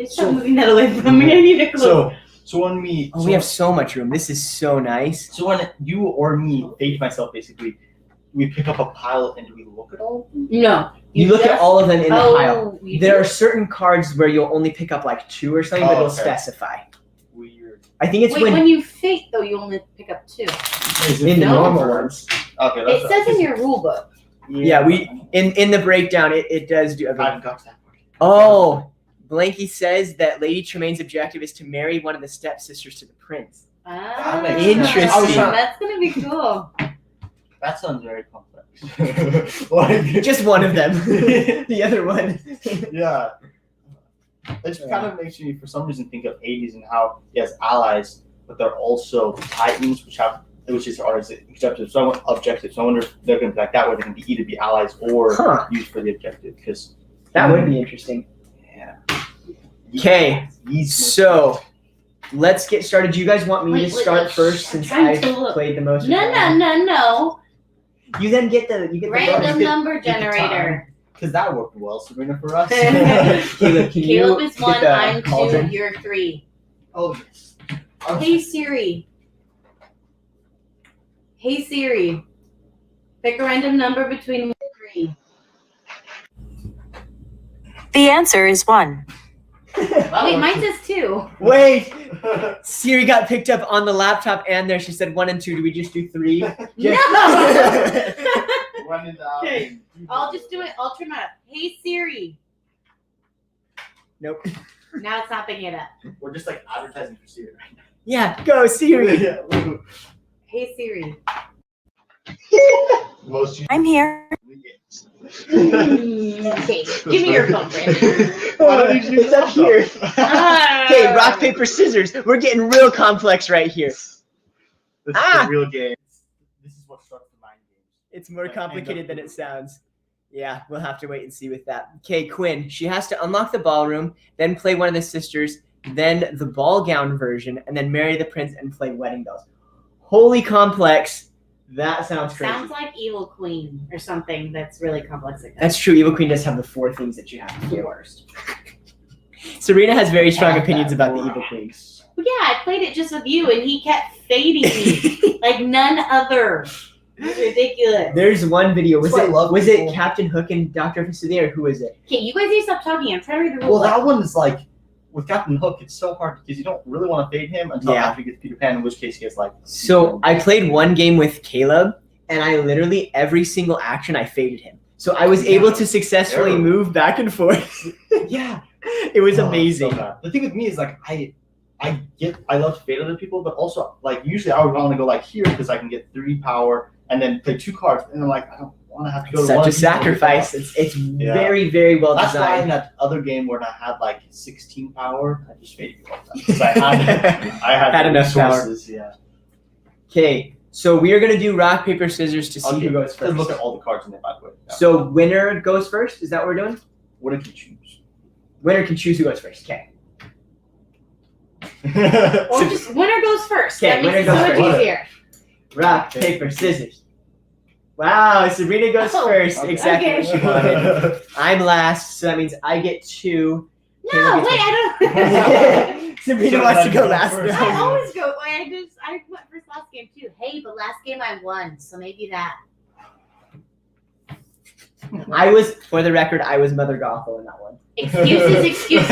Speaker 2: Stop moving that away from me. I need to close.
Speaker 3: So when we.
Speaker 1: Oh, we have so much room. This is so nice.
Speaker 3: So when you or me, fake myself basically, we pick up a pile and do we look at all?
Speaker 2: No.
Speaker 1: You look at all of them in the pile.
Speaker 2: you
Speaker 1: There
Speaker 2: do?
Speaker 1: are certain cards where you'll only pick up like 2 or something, but
Speaker 3: Oh,
Speaker 1: it'll
Speaker 3: okay.
Speaker 1: specify.
Speaker 3: Weird.
Speaker 1: I think it's
Speaker 2: Wait, when you fake though, you only pick up 2.
Speaker 3: Is
Speaker 1: in the
Speaker 2: No.
Speaker 1: normal ones.
Speaker 3: Okay,
Speaker 2: It says in your rule book.
Speaker 1: Yeah, in the breakdown it does do everything.
Speaker 3: I've got to that part.
Speaker 1: Oh, Blanky says that Lady Tremaine's objective is to marry one of the stepsisters to the prince.
Speaker 2: Ah,
Speaker 3: makes
Speaker 1: sense. Interesting.
Speaker 2: That's gonna be cool.
Speaker 3: That sounds very complex. Like,
Speaker 1: Just one of them. The other one.
Speaker 3: yeah. It just kind of makes me, for some reason, think of Hades and how he has allies, but they're also titans, which is our objective. So I wonder if they're going to be like that, where they can either be allies or
Speaker 1: Huh.
Speaker 3: used for the objective. Because
Speaker 1: That would be interesting.
Speaker 3: yeah.
Speaker 1: Okay,
Speaker 3: These
Speaker 1: so let's get started. Do you guys want me
Speaker 2: Wait,
Speaker 1: to
Speaker 2: wait,
Speaker 1: start
Speaker 2: wait.
Speaker 1: first
Speaker 2: I'm
Speaker 1: since
Speaker 2: trying
Speaker 1: I
Speaker 2: to look.
Speaker 1: played the most?
Speaker 2: No.
Speaker 1: You then get the
Speaker 2: Random
Speaker 1: bonus.
Speaker 2: number generator.
Speaker 3: because that worked well, Sabrina, for us.
Speaker 1: Caleb, can
Speaker 2: Caleb
Speaker 1: you
Speaker 2: is
Speaker 1: get
Speaker 2: 1,
Speaker 1: the
Speaker 2: I'm 2,
Speaker 1: cauldron?
Speaker 2: you're 3.
Speaker 3: Oh yes.
Speaker 2: Hey Siri. Hey Siri. Pick a random number between 1 and 3.
Speaker 4: The answer is 1.
Speaker 2: Wait, mine says 2.
Speaker 1: Wait, Siri got picked up on the laptop and there she said 1 and 2. Do we just do 3?
Speaker 2: No.
Speaker 3: Run it out.
Speaker 2: Okay, I'll just do it. I'll turn my. Hey Siri.
Speaker 1: Nope.
Speaker 2: Now it's not picking it up.
Speaker 3: We're just like advertising for Siri right now.
Speaker 1: Yeah, go Siri.
Speaker 3: Yeah.
Speaker 2: Hey Siri.
Speaker 3: Most
Speaker 4: I'm here.
Speaker 2: Okay, give me your phone, Brandon.
Speaker 3: Why don't you do
Speaker 1: It's up
Speaker 3: that?
Speaker 1: here.
Speaker 2: Ah.
Speaker 1: Okay, rock, paper, scissors. We're getting real complex right here.
Speaker 3: This is
Speaker 1: Ah!
Speaker 3: the real game. This is what starts the mind games.
Speaker 1: It's more
Speaker 3: Like,
Speaker 1: complicated than
Speaker 3: end
Speaker 1: it
Speaker 3: up-
Speaker 1: sounds. Yeah, we'll have to wait and see with that. Okay, Quinn, she has to unlock the ballroom, then play one of the sisters, then the ball gown version, and then marry the prince and play wedding bells. Holy complex. That sounds crazy.
Speaker 2: Sounds like Evil Queen or something that's really complex like that.
Speaker 1: That's true. Evil Queen does have the 4 things that you have to do first. Serena has very strong opinions about the Evil Queen.
Speaker 2: Well, yeah, I played it just with you, and he kept fading me like none other. It's ridiculous.
Speaker 1: There's one video. Was
Speaker 3: That's why I love
Speaker 1: it
Speaker 3: people.
Speaker 1: Captain Hook and Dr. Facilier, or who is it?
Speaker 2: Okay, you guys need to stop talking. I'm trying to read the
Speaker 3: Well,
Speaker 2: rules.
Speaker 3: that one is like with Captain Hook. It's so hard because you don't really want to fade him until
Speaker 1: Yeah.
Speaker 3: after he gets Peter Pan. In which case, he gets like.
Speaker 1: So I played one game with Caleb, and I literally every single action I faded him. So I was able to successfully
Speaker 3: Terrible.
Speaker 1: move back and forth.
Speaker 3: Yeah.
Speaker 1: It was
Speaker 3: Oh,
Speaker 1: amazing.
Speaker 3: so bad. The thing with me is like I love to fade other people, but also like usually I would want to go like here because I can get 3 power and then play 2 cards, and I'm like I don't want want to have to go to
Speaker 1: Such
Speaker 3: one
Speaker 1: a
Speaker 3: of these
Speaker 1: sacrifice.
Speaker 3: ones.
Speaker 1: It's very, very well
Speaker 3: That's why in
Speaker 1: designed.
Speaker 3: that other game where I had like 16 power, I just faded you all the time. 'Cause I had the
Speaker 1: enough power.
Speaker 3: resources, yeah.
Speaker 1: Okay, so we are gonna do rock, paper, scissors to see
Speaker 3: Okay,
Speaker 1: who goes
Speaker 3: let's
Speaker 1: first.
Speaker 3: look at all the cards in it, by the way. Yeah.
Speaker 1: So winner goes first. Is that what we're doing?
Speaker 3: What did you choose?
Speaker 1: Winner can choose who goes first. Okay.
Speaker 2: Or just winner goes first.
Speaker 1: Okay,
Speaker 2: That makes
Speaker 1: winner
Speaker 2: it so
Speaker 1: goes
Speaker 2: much
Speaker 3: first.
Speaker 2: easier.
Speaker 1: Rock, paper, scissors. Wow, Sabrina goes
Speaker 2: Oh,
Speaker 1: first.
Speaker 3: okay.
Speaker 1: Exactly
Speaker 2: Okay.
Speaker 1: what she wanted. I'm last, so that means I get 2.
Speaker 2: No,
Speaker 1: Caleb
Speaker 2: wait,
Speaker 1: gets
Speaker 2: I don't.
Speaker 1: Sabrina
Speaker 3: So
Speaker 1: wants to
Speaker 3: then
Speaker 1: go
Speaker 3: go
Speaker 1: last.
Speaker 3: first.
Speaker 2: I
Speaker 1: now.
Speaker 2: always go. I went first last game too. Hey, but last game I won, so maybe that.
Speaker 1: For the record, I was Mother Gothel in that one.
Speaker 2: Excuses.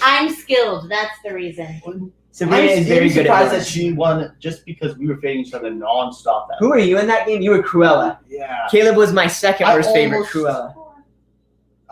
Speaker 2: I'm skilled. That's the reason.
Speaker 1: Sabrina is very good at
Speaker 3: surprised that
Speaker 1: villains.
Speaker 3: she won just because we were fading each other nonstop.
Speaker 1: Who were you in that game? You were Cruella.
Speaker 3: Yeah.
Speaker 1: Caleb was my second
Speaker 3: I
Speaker 1: worst favorite,
Speaker 3: almost-
Speaker 1: Cruella.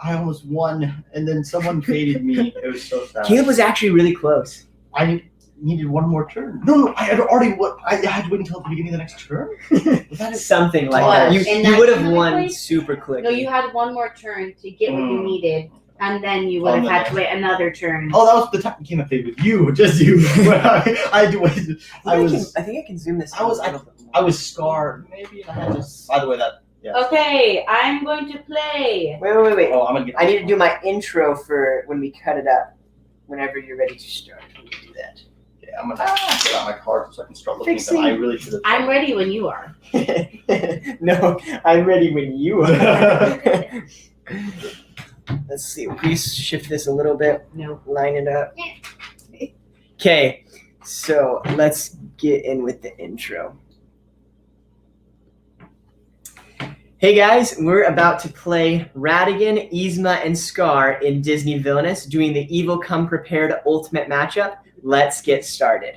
Speaker 3: I almost won, and then someone faded me. It was so sad.
Speaker 1: Caleb was actually really close.
Speaker 3: I needed one more turn. No, I had already won. I had to wait until the beginning of the next turn. Was that it?
Speaker 1: Something like
Speaker 2: What?
Speaker 1: that.
Speaker 2: In
Speaker 1: You
Speaker 2: that
Speaker 1: would have
Speaker 2: game
Speaker 1: won
Speaker 2: I played?
Speaker 1: super quickly.
Speaker 2: No, you had one more turn to get what you needed, and then you would
Speaker 3: On
Speaker 2: have
Speaker 3: the
Speaker 2: had
Speaker 3: next-
Speaker 2: to wait another turn.
Speaker 3: Oh, that was the time game I played with you, just you. I had to wait.
Speaker 1: I think I can zoom this.
Speaker 3: I was-
Speaker 1: a little bit more.
Speaker 3: I was scarred, maybe. And I had to. By the way, that. Yeah.
Speaker 2: Okay, I'm going to play.
Speaker 1: Wait.
Speaker 3: Oh, I'm gonna get.
Speaker 1: I need to do my intro for when we cut it up. Whenever you're ready to start, we can do that.
Speaker 3: Yeah, I'm gonna get out my cards so I can start looking at them.
Speaker 1: Fixing.
Speaker 3: I really should have.
Speaker 2: I'm ready when you are.
Speaker 1: No, I'm ready when you are. Let's see. Please shift this a little bit.
Speaker 2: No.
Speaker 1: Line it up. Okay, so let's get in with the intro. Hey guys, we're about to play Radigan, Yzma, and Scar in Disney Villainous, doing the Evil Come Prepared Ultimate Matchup. Let's get started.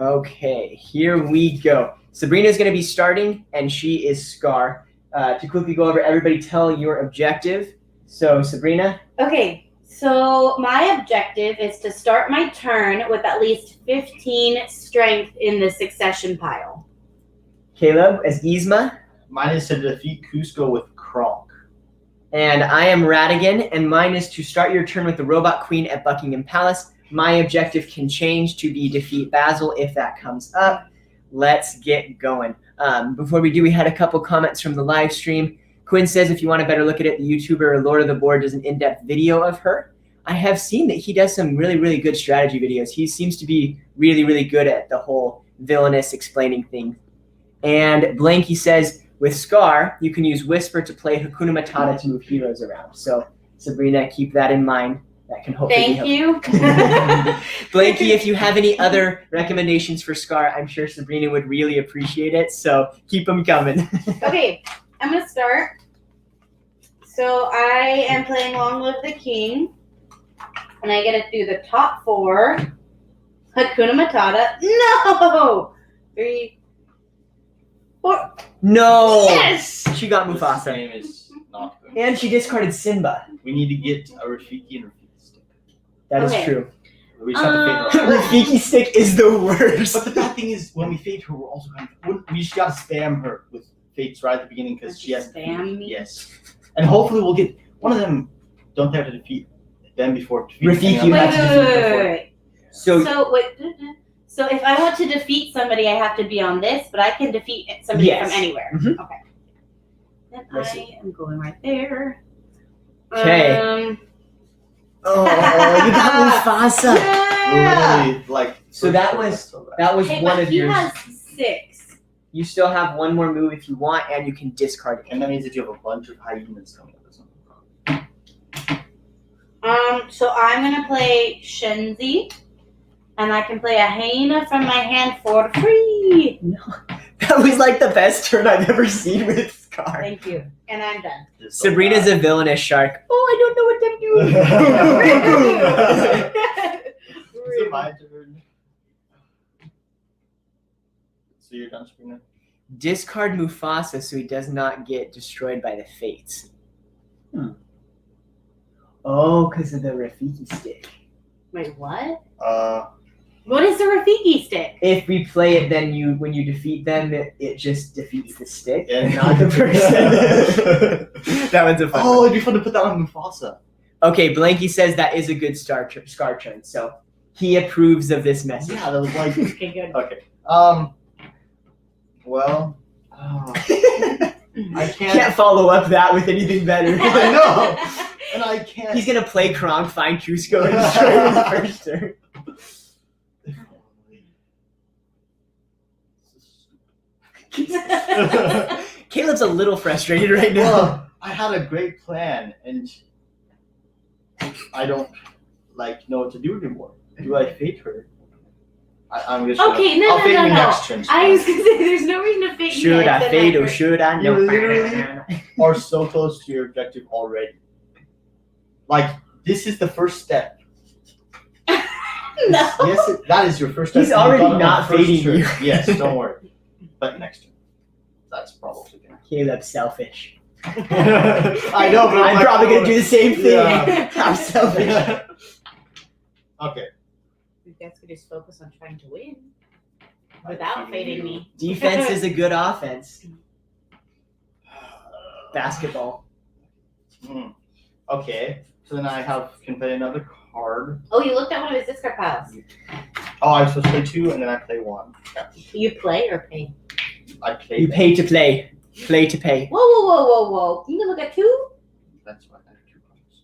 Speaker 1: Okay, here we go. Sabrina's going to be starting, and she is Scar. To quickly go over, everybody tell your objective. So, Sabrina?
Speaker 2: Okay, so my objective is to start my turn with at least 15 strength in the succession pile.
Speaker 1: Caleb as Yzma.
Speaker 3: Mine is to defeat Cusco with Kronk.
Speaker 1: And I am Radigan, and mine is to start your turn with the Robot Queen at Buckingham Palace. My objective can change to be defeat Basil if that comes up. Let's get going. Before we do, we had a couple comments from the live stream. Quinn says if you want a better look at it, the YouTuber Lord of the Board does an in-depth video of her. I have seen that he does some really, really good strategy videos. He seems to be really, really good at the whole villainous explaining thing. And Blanky says, with Scar, you can use Whisper to play Hakuna Matata to move heroes around. So, Sabrina, keep that in mind. That can hopefully
Speaker 2: Thank
Speaker 1: be
Speaker 2: you.
Speaker 1: Blanky, if you have any other recommendations for Scar, I'm sure Sabrina would really appreciate it. So, keep them coming.
Speaker 2: Okay, I'm going to start. So I am playing Long Live the King. And I get to do the top 4. Hakuna Matata. No! 3, 4.
Speaker 1: No!
Speaker 2: Yes!
Speaker 1: She got
Speaker 3: This
Speaker 1: Mufasa.
Speaker 3: game is not good.
Speaker 1: And she discarded Simba.
Speaker 3: We need to get a Rafiki and Rafiki stick.
Speaker 1: That is
Speaker 2: Okay.
Speaker 1: true.
Speaker 3: We just have to fade her.
Speaker 1: Rafiki stick is the worst.
Speaker 3: But the bad thing is, when we fade her, we're also kind of. We just gotta spam her with fates right at the beginning because she has.
Speaker 2: Spam me?
Speaker 3: Yes. And hopefully we'll get one of them. Don't have to defeat them before defeating
Speaker 1: Rafiki,
Speaker 3: anyone
Speaker 1: you
Speaker 2: Wait,
Speaker 1: have
Speaker 3: else.
Speaker 1: to
Speaker 2: wait,
Speaker 1: defeat
Speaker 2: wait,
Speaker 1: before.
Speaker 2: wait.
Speaker 1: So,
Speaker 2: So if I want to defeat somebody, I have to be on this, but I can defeat somebody
Speaker 1: Yes.
Speaker 2: from anywhere.
Speaker 1: Mhm.
Speaker 2: Okay. Then
Speaker 1: Let's
Speaker 2: I am going right there.
Speaker 1: Okay. Oh, you got Mufasa.
Speaker 2: Yeah.
Speaker 3: Really, like.
Speaker 1: So that was
Speaker 2: Hey,
Speaker 1: one
Speaker 2: but
Speaker 1: of
Speaker 2: he
Speaker 1: yours.
Speaker 2: has 6.
Speaker 1: You still have one more move if you want, and you can discard it.
Speaker 3: And that means that you have a bunch of hyenas coming up or something.
Speaker 2: So I'm gonna play Shenzi, and I can play a hyena from my hand for free.
Speaker 1: That was like the best turn I've ever seen with Scar.
Speaker 2: Thank you, and I'm done.
Speaker 3: It's so
Speaker 1: Sabrina's
Speaker 3: bad.
Speaker 1: a villainous shark. Oh, I don't know what I'm doing.
Speaker 3: Is it my turn? So you're done, Sabrina?
Speaker 1: Discard Mufasa so he does not get destroyed by the fates. Oh, because of the Rafiki stick.
Speaker 2: Wait, what? What is the Rafiki stick?
Speaker 1: If we play it, then when you defeat them, it just defeats the stick
Speaker 3: Yeah.
Speaker 1: and not the person. That one's a fun one.
Speaker 3: it'd be fun to put that on Mufasa.
Speaker 1: Okay, Blanky says that is a good scar turn, so he approves of this message.
Speaker 3: Yeah, that was like.
Speaker 2: Okay, good.
Speaker 3: Okay. Well. I
Speaker 1: Can't follow up that with anything better.
Speaker 3: I know. And I can't.
Speaker 1: He's gonna play Kronk, find Cusco, and destroy him in the first turn. Caleb's a little frustrated right now.
Speaker 3: Well, I had a great plan, and I don't know what to do anymore. Do I fate her? I'm just
Speaker 2: Okay, no.
Speaker 3: I'll fate you next turn.
Speaker 2: I was gonna say there's no reason to fate you
Speaker 1: Should
Speaker 2: next
Speaker 1: I fade or should I?
Speaker 3: You
Speaker 1: No.
Speaker 3: literally are so close to your objective already. This is the first step.
Speaker 2: No.
Speaker 3: Yes, that is your first step.
Speaker 1: He's
Speaker 3: You
Speaker 1: already
Speaker 3: got it on
Speaker 1: not
Speaker 3: the first
Speaker 1: fading
Speaker 3: turn.
Speaker 1: you.
Speaker 3: Yes, don't worry. But next turn. That's probably gonna.
Speaker 1: Caleb's selfish.
Speaker 3: I know, but
Speaker 1: I'm probably gonna do the same thing.
Speaker 3: Yeah.
Speaker 1: How selfish.
Speaker 3: Okay.
Speaker 2: You guys could just focus on trying to win without fading me.
Speaker 1: Defense is a good offense. Basketball.
Speaker 3: Okay. So then I can play another card.
Speaker 2: Oh, you looked at one of his discard piles.
Speaker 3: Oh, I'm supposed to play 2 and then I play 1. Yeah.
Speaker 2: You play or pay?
Speaker 3: I play.
Speaker 1: You pay to play. Play to pay.
Speaker 2: Whoa. You can look at 2?
Speaker 3: That's why I have 2 cards.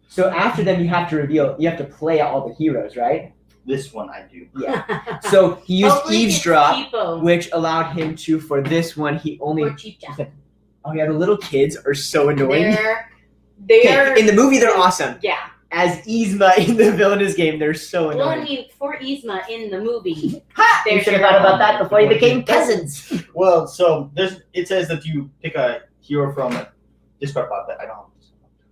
Speaker 1: So after them, you have to reveal. You have to play all the heroes, right?
Speaker 3: This one I do.
Speaker 1: Yeah. So he used
Speaker 2: Hopefully it's
Speaker 1: eavesdrop,
Speaker 2: cheapo.
Speaker 1: which allowed him to. For this one, he only.
Speaker 2: Or cheap jack.
Speaker 1: Oh yeah, the little kids are so annoying.
Speaker 2: They're
Speaker 1: Okay, in the movie, they're awesome.
Speaker 2: yeah.
Speaker 1: As Yzma in the Villainous game, they're so
Speaker 2: Well, I
Speaker 1: annoying.
Speaker 2: mean, for Yzma in the movie,
Speaker 1: Ha! You
Speaker 2: there's
Speaker 1: should have
Speaker 2: your
Speaker 1: thought about
Speaker 2: own.
Speaker 1: that before you became cousins.
Speaker 3: Well, so it says that you pick a hero from a discard pile that I don't have.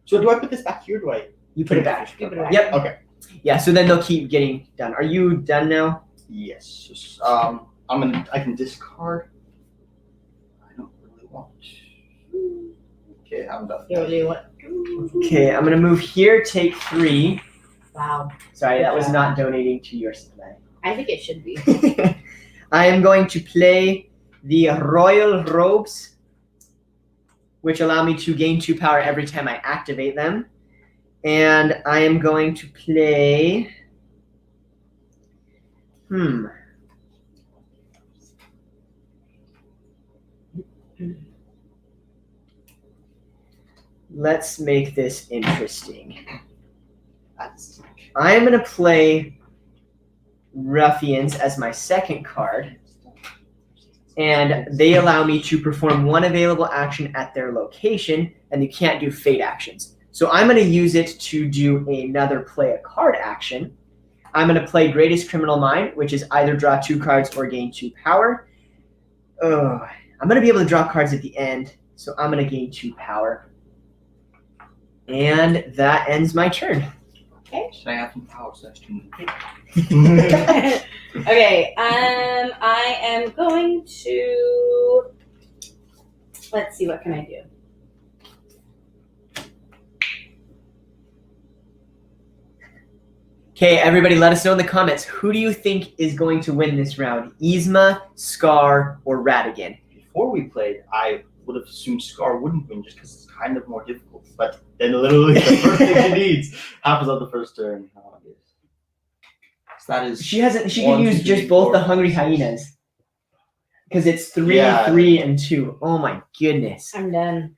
Speaker 3: So do I put this back here? Or do I?
Speaker 1: You put it back.
Speaker 2: You put it back.
Speaker 1: Yep.
Speaker 3: Okay.
Speaker 1: Yeah. So then they'll keep getting done. Are you done now?
Speaker 3: Yes. I can discard. I don't really want. Okay, I'm done.
Speaker 2: You really want?
Speaker 1: Okay, I'm gonna move here. Take 3.
Speaker 2: Wow.
Speaker 1: Sorry, that was not donating to your supply.
Speaker 2: I think it should be.
Speaker 1: I am going to play the Royal Robes, which allow me to gain 2 power every time I activate them. And I am going to play. Let's make this interesting. I am going to play Ruffians as my second card, and they allow me to perform 1 available action at their location, and you can't do fate actions. So I'm going to use it to do another play a card action. I'm going to play Greatest Criminal Mind, which is either draw 2 cards or gain 2 power. I'm going to be able to draw cards at the end, so I'm going to gain 2 power. And that ends my turn.
Speaker 3: Should I have some power session?
Speaker 2: Okay. I am going to. Let's see. What can I do?
Speaker 1: Okay, everybody, let us know in the comments. Who do you think is going to win this round? Yzma, Scar, or Ratigan?
Speaker 3: Before we played, I would have assumed Scar wouldn't win just because it's kind of more difficult. But then literally the first thing he needs happens on the first turn. So that is.
Speaker 1: She can
Speaker 3: 1,
Speaker 1: use
Speaker 3: 2,
Speaker 1: just
Speaker 3: 3,
Speaker 1: both
Speaker 3: 4,
Speaker 1: the Hungry Hyenas. Because it's 3,
Speaker 3: Yeah.
Speaker 1: 3, and 2. Oh my goodness.
Speaker 2: I'm done.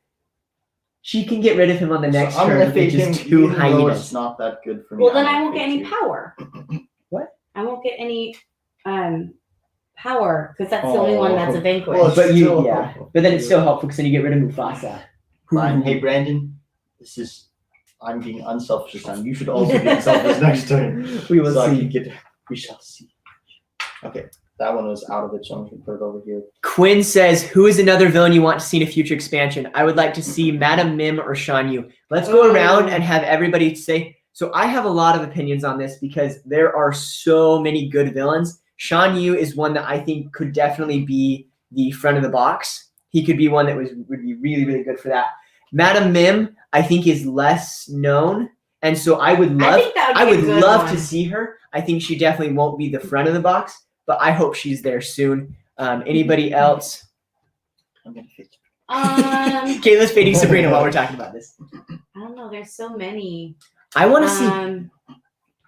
Speaker 1: She can get rid of him on the next
Speaker 3: So I'm
Speaker 1: turn
Speaker 3: gonna
Speaker 1: with
Speaker 3: fake
Speaker 1: just
Speaker 3: him,
Speaker 1: 2
Speaker 3: even though
Speaker 1: hyenas.
Speaker 3: it's not that good for me.
Speaker 2: Well, then
Speaker 3: I'm
Speaker 2: I
Speaker 3: gonna
Speaker 2: won't get
Speaker 3: fake
Speaker 2: any
Speaker 3: you.
Speaker 2: power.
Speaker 1: What?
Speaker 2: I won't get any power because that's the only one that's a vanquish.
Speaker 3: Well,
Speaker 1: But
Speaker 3: still-
Speaker 1: but then it's still helpful because then you get rid of Mufasa.
Speaker 3: Fine. Hey, Brandon, I'm being unselfish this time. You should also be unselfish next turn.
Speaker 1: We will
Speaker 3: So I
Speaker 1: see.
Speaker 3: can we shall see. Okay, that one was out of it, so I'm going to put it over here.
Speaker 1: Quinn says, who is another villain you want to see in a future expansion? I would like to see Madame Mim or Shan Yu. Let's go around and have everybody say. So I have a lot of opinions on this because there are so many good villains. Shan Yu is one that I think could definitely be the front of the box. He could be one that would be really, really good for that. Madame Mim, I think, is less known. And so I would
Speaker 2: I
Speaker 1: love,
Speaker 2: think that would be
Speaker 1: I
Speaker 2: a
Speaker 1: would
Speaker 2: good
Speaker 1: love
Speaker 2: one.
Speaker 1: to see her. I think she definitely won't be the front of the box, but I hope she's there soon. Anybody else?
Speaker 3: I'm gonna fit.
Speaker 1: Kayla's fading Sabrina while we're talking about this.
Speaker 2: I don't know. There's so many.
Speaker 1: I want to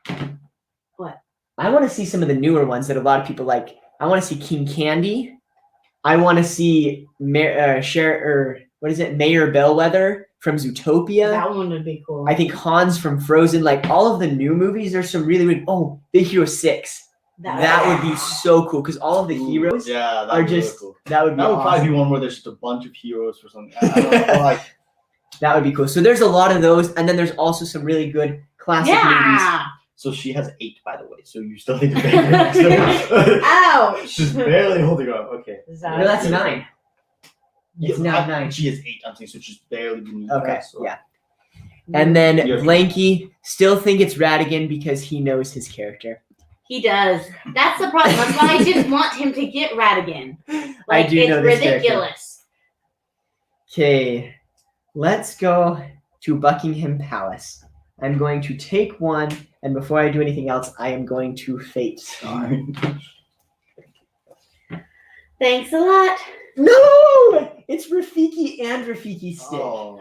Speaker 1: see.
Speaker 2: What?
Speaker 1: I want to see some of the newer ones that a lot of people like. I want to see King Candy. I want to see Mayor Bellwether from Zootopia.
Speaker 2: That one would be cool.
Speaker 1: I think Hans from Frozen. Like all of the new movies, there's some really weird. Oh, Big Hero 6. That would be so cool because all of the heroes are just.
Speaker 3: Really cool.
Speaker 1: That would be.
Speaker 3: That would
Speaker 1: awesome.
Speaker 3: probably be one where there's just a bunch of heroes or something. I don't know, like
Speaker 1: That would be cool. So there's a lot of those, and then there's also some really good classic movies.
Speaker 2: Yeah.
Speaker 3: So she has 8, by the way. So you still need to pay her next time.
Speaker 2: Ouch.
Speaker 3: She's barely holding on. Okay.
Speaker 1: No, that's 9. It's now 9.
Speaker 3: She has 8. I'm saying so she's barely beneath.
Speaker 1: Okay,
Speaker 3: that, so.
Speaker 1: yeah. And then
Speaker 3: You're-
Speaker 1: Blanky still think it's Radigan because he knows his character.
Speaker 2: He does. That's the problem. That's why I didn't want him to get Radigan.
Speaker 1: I do know this
Speaker 2: it's
Speaker 1: character.
Speaker 2: ridiculous.
Speaker 1: Okay, let's go to Buckingham Palace. I'm going to take one, and before I do anything else, I am going to fate Star.
Speaker 2: Thanks a lot.
Speaker 1: No! It's Rafiki and Rafiki Stick.
Speaker 3: Oh.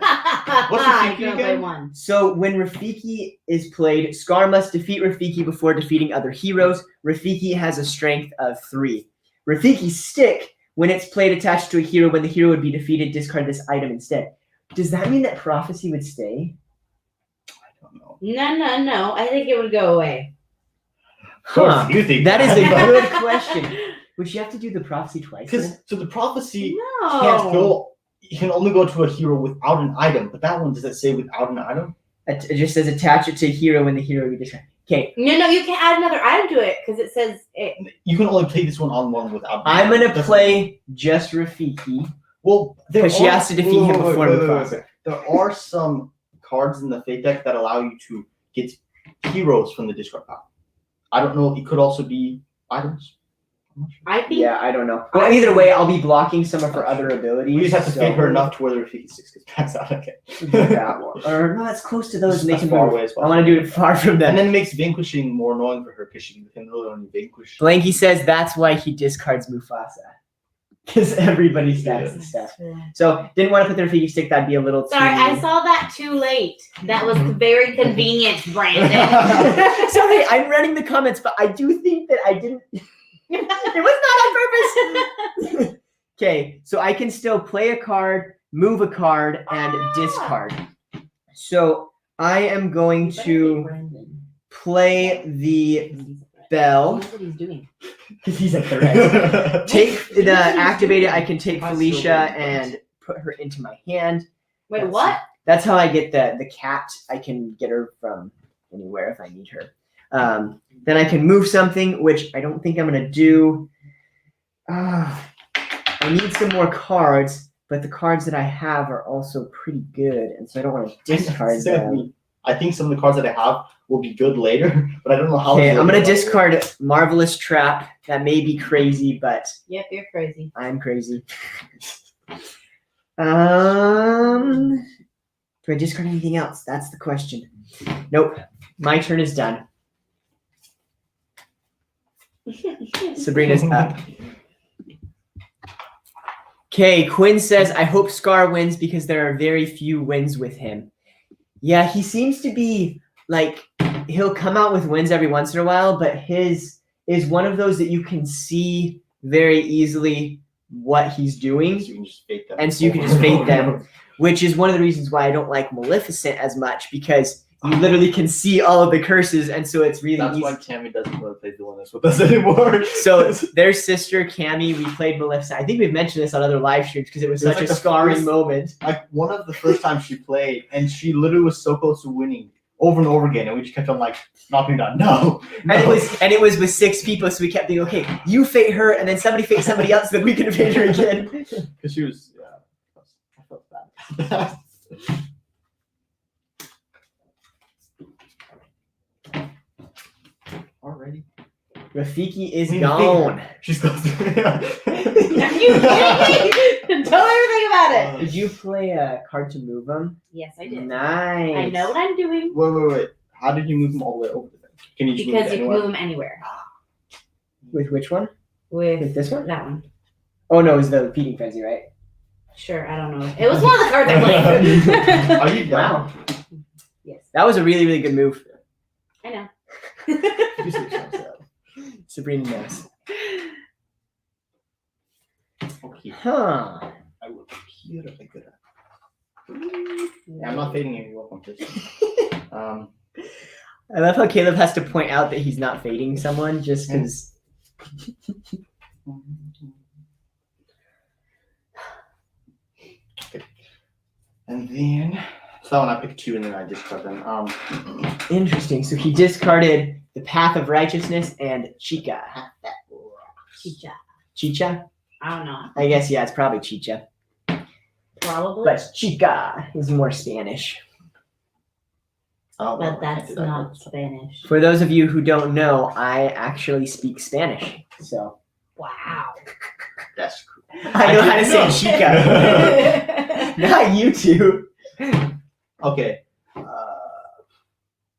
Speaker 2: What's
Speaker 3: Rafiki
Speaker 2: play
Speaker 3: again?
Speaker 2: one?
Speaker 1: So when Rafiki is played, Scar must defeat Rafiki before defeating other heroes. Rafiki has a strength of 3. Rafiki's Stick, when it's played attached to a hero, when the hero would be defeated, discard this item instead. Does that mean that Prophecy would stay?
Speaker 3: I don't know.
Speaker 2: No. I think it would go away.
Speaker 3: Of course,
Speaker 1: Huh.
Speaker 3: you think
Speaker 1: That is a
Speaker 3: but-
Speaker 1: good question. Would you have to do the Prophecy twice? then?
Speaker 3: Because so the prophecy
Speaker 2: No.
Speaker 3: can't go. You can only go to a hero without an item. But that one, does it say without an item?
Speaker 1: It just says attach it to a hero when the hero would be discarded. Okay,
Speaker 2: No, you can add another item to it because it says it.
Speaker 3: You can only play this one on one without.
Speaker 1: I'm gonna
Speaker 3: Doesn't-
Speaker 1: play just Rafiki.
Speaker 3: Well, there
Speaker 1: Because she
Speaker 3: are-
Speaker 1: has to defeat him before Mufasa.
Speaker 3: There are some cards in the Fate deck that allow you to get heroes from the discard pile. I don't know. It could also be items. I'm not sure.
Speaker 2: I think.
Speaker 1: Yeah, I don't know. Well, either way, I'll be blocking some of her other abilities.
Speaker 3: We just have to
Speaker 1: so-
Speaker 3: fate her enough to where the Rafiki 6 gets passed out. Okay.
Speaker 1: that one. Or no, it's close to those. And they
Speaker 3: As
Speaker 1: can
Speaker 3: far
Speaker 1: move.
Speaker 3: away as
Speaker 1: I
Speaker 3: possible.
Speaker 1: want to do it far from them.
Speaker 3: And then it makes vanquishing more annoying for her because she can really only vanquish.
Speaker 1: Blanky says that's why he discards Mufasa. Because everybody stacks the stuff. So didn't want to put the Rafiki Stick. That'd be a little too.
Speaker 2: Sorry, I saw that too late. That was very convenient, Brandon.
Speaker 1: Sorry, I'm running the comments, but I do think that I didn't. It was not on purpose. Okay, so I can still play a card, move a card, and discard. So I am going to play the bell
Speaker 2: That's what he's doing.
Speaker 1: because he's a threat. Take the activate it. I can take Felicia and put her into my hand.
Speaker 2: Wait, what?
Speaker 1: That's how I get the cat. I can get her from anywhere if I need her. Then I can move something, which I don't think I'm gonna do. I need some more cards, but the cards that I have are also pretty good, and so I don't want to discard them.
Speaker 3: I think some of the cards that I have will be good later, but I don't know how.
Speaker 1: Okay,
Speaker 3: good
Speaker 1: I'm gonna
Speaker 3: they are.
Speaker 1: discard Marvelous Trap. That may be crazy, but
Speaker 2: Yep, you're crazy.
Speaker 1: I'm crazy. Do I discard anything else? That's the question. Nope. My turn is done. Sabrina's up. Okay, Quinn says, I hope Scar wins because there are very few wins with him. Yeah, he seems to be like, he'll come out with wins every once in a while, but his is one of those that you can see very easily what he's doing.
Speaker 3: So you can just fake them.
Speaker 1: And so you can just fake them, which is one of the reasons why I don't like Maleficent as much, because you literally can see all of the curses, and so it's really
Speaker 3: That's
Speaker 1: easy.
Speaker 3: why Tammy doesn't want to play Villainous with us anymore.
Speaker 1: So their sister Cammy, we played Maleficent. I think we've mentioned this on other live streams because it was
Speaker 3: It was
Speaker 1: such
Speaker 3: like
Speaker 1: a
Speaker 3: the
Speaker 1: scarring
Speaker 3: first-
Speaker 1: moment.
Speaker 3: like one of the first times she played, and she literally was so close to winning over and over again, and we just kept on like knocking down. No,
Speaker 1: And it was with 6 people, so we kept thinking, okay, you fate her, and then somebody fate somebody else, then we can fate her again.
Speaker 3: because she was. Yeah, I felt bad. Already,
Speaker 1: Rafiki is
Speaker 3: I mean,
Speaker 1: gone.
Speaker 3: she's close to.
Speaker 2: Are you kidding me? everything about it.
Speaker 1: Did you play a card to move them?
Speaker 2: Yes, I did.
Speaker 1: Nice.
Speaker 2: I know what I'm doing.
Speaker 3: Wait. How did you move them all the way over the thing? Can you just
Speaker 2: Because
Speaker 3: move
Speaker 2: you
Speaker 3: it
Speaker 2: can
Speaker 3: anywhere?
Speaker 2: move them anywhere.
Speaker 1: With which one?
Speaker 2: With
Speaker 1: With this one?
Speaker 2: that one.
Speaker 1: Oh no, it was the feeding frenzy, right?
Speaker 2: Sure, I don't know. It was one of the cards I played.
Speaker 3: Are you down?
Speaker 1: Wow.
Speaker 2: Yes,
Speaker 1: That was a really, really good move.
Speaker 2: I know.
Speaker 3: You say something else.
Speaker 1: Sabrina knows.
Speaker 3: Okay.
Speaker 1: Huh.
Speaker 3: I will be beautifully good at it. Yeah, I'm not fading you. You're welcome to.
Speaker 1: I love how Caleb has to point out that he's not fading someone just because.
Speaker 3: Okay. And then, so that one I picked 2 and then I discard them.
Speaker 1: Interesting. So he discarded the Path of Righteousness and Chica.
Speaker 2: Chicha.
Speaker 1: Chicha?
Speaker 2: I don't know.
Speaker 1: I guess, yeah, it's probably Chicha.
Speaker 2: Probably.
Speaker 1: But Chica is more Spanish.
Speaker 3: Oh,
Speaker 2: But that's not Spanish.
Speaker 1: For those of you who don't know, I actually speak Spanish. So
Speaker 2: Wow.
Speaker 3: That's cool.
Speaker 1: I know how to
Speaker 3: didn't
Speaker 1: say
Speaker 3: know.
Speaker 1: Chica. Not you two.
Speaker 3: Okay. I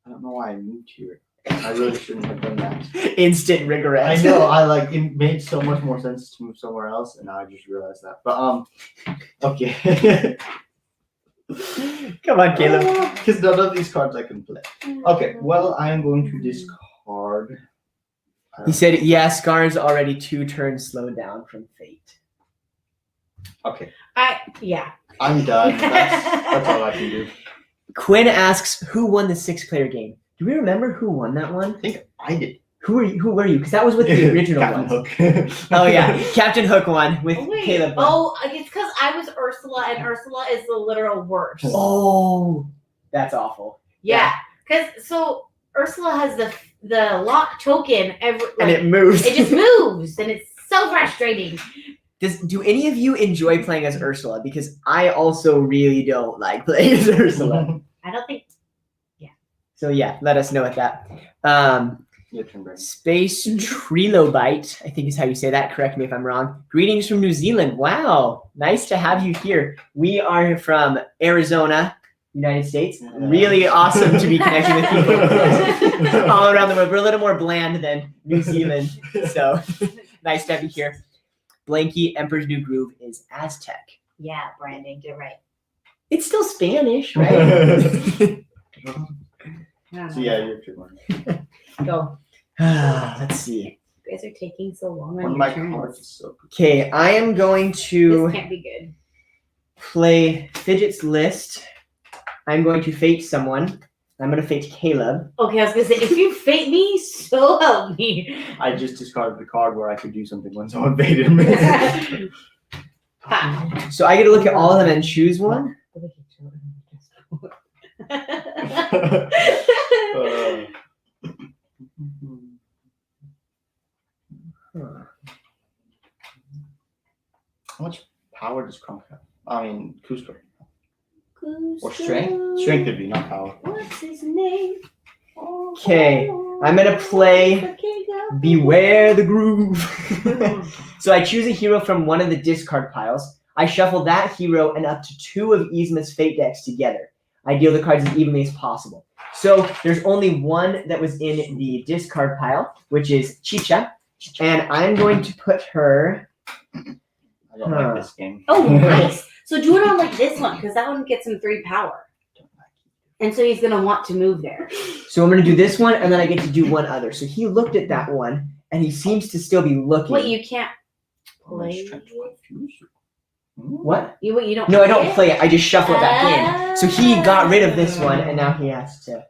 Speaker 3: don't know why I moved here. I really shouldn't have done that.
Speaker 1: Instant regret.
Speaker 3: I know. It made so much more sense to move somewhere else, and now I just realized that. But okay.
Speaker 1: Come on, Caleb.
Speaker 3: Because none of these cards I can play. Okay. Well, I am going to discard.
Speaker 1: He said, yeah, Scar's already 2 turns slowed down from fate.
Speaker 3: Okay.
Speaker 2: Yeah.
Speaker 3: I'm done. That's all I can do.
Speaker 1: Quinn asks, who won the 6-player game? Do we remember who won that one?
Speaker 3: I think I did.
Speaker 1: Who were you? Because that was with the original
Speaker 3: Captain
Speaker 1: ones.
Speaker 3: Hook.
Speaker 1: Oh yeah, Captain Hook won with
Speaker 2: Wait.
Speaker 1: Caleb. Won.
Speaker 2: Oh, it's because I was Ursula, and Ursula is the literal worst.
Speaker 1: Oh, that's awful.
Speaker 2: Yeah. Because so Ursula has the lock token
Speaker 1: And it moves.
Speaker 2: it just moves, and it's so frustrating.
Speaker 1: Do any of you enjoy playing as Ursula? Because I also really don't like playing as Ursula.
Speaker 2: I don't think.
Speaker 1: So yeah, let us know with that.
Speaker 3: Your turn, Brandon.
Speaker 1: Space Trilobite, I think is how you say that. Correct me if I'm wrong. Greetings from New Zealand. Wow, nice to have you here. We are from Arizona, United States. Really awesome to be connecting with people all around the world. We're a little more bland than New Zealand, so nice to have you here. Blanky, Emperor's New Groove is Aztec.
Speaker 2: Yeah, Brandon, get right.
Speaker 1: It's still Spanish, right?
Speaker 3: So yeah, your turn.
Speaker 2: Go.
Speaker 1: Let's see.
Speaker 2: You guys are taking so long
Speaker 3: One
Speaker 2: on
Speaker 3: of
Speaker 2: your
Speaker 3: my
Speaker 2: turns.
Speaker 3: cards is so good.
Speaker 1: Okay, I am going to
Speaker 2: This can't be good.
Speaker 1: play Fidget's List. I'm going to fate someone. I'm going to fate Caleb.
Speaker 2: Okay, I was gonna say if you fate me, so help me.
Speaker 3: I just discarded the card where I could do something when someone baited me.
Speaker 2: Ha.
Speaker 1: So I get to look at all of them and choose one. Huh.
Speaker 3: How much power does Kronk have? I mean, Cusco. Or strength? Strength would be, not power.
Speaker 2: What's his name?
Speaker 1: Okay, I'm gonna play Beware the Groove. So I choose a hero from one of the discard piles. I shuffle that hero and up to 2 of Yzma's Fate decks together. I deal the cards as evenly as possible. So there's only one that was in the discard pile, which is Chicha. And I'm going to put her...
Speaker 3: I don't like this game.
Speaker 2: Oh, nice. So do it on like this one, because that one gets him 3 power. And so he's gonna want to move there.
Speaker 1: So I'm going to do this one, and then I get to do one other. So he looked at that one, and he seems to still be looking.
Speaker 2: Wait, you can't
Speaker 3: I'm
Speaker 2: play
Speaker 3: just trying to confuse you.
Speaker 1: What?
Speaker 2: You don't.
Speaker 1: No, I don't play it. I just shuffle it back in. So he got rid of this one, and now he has to...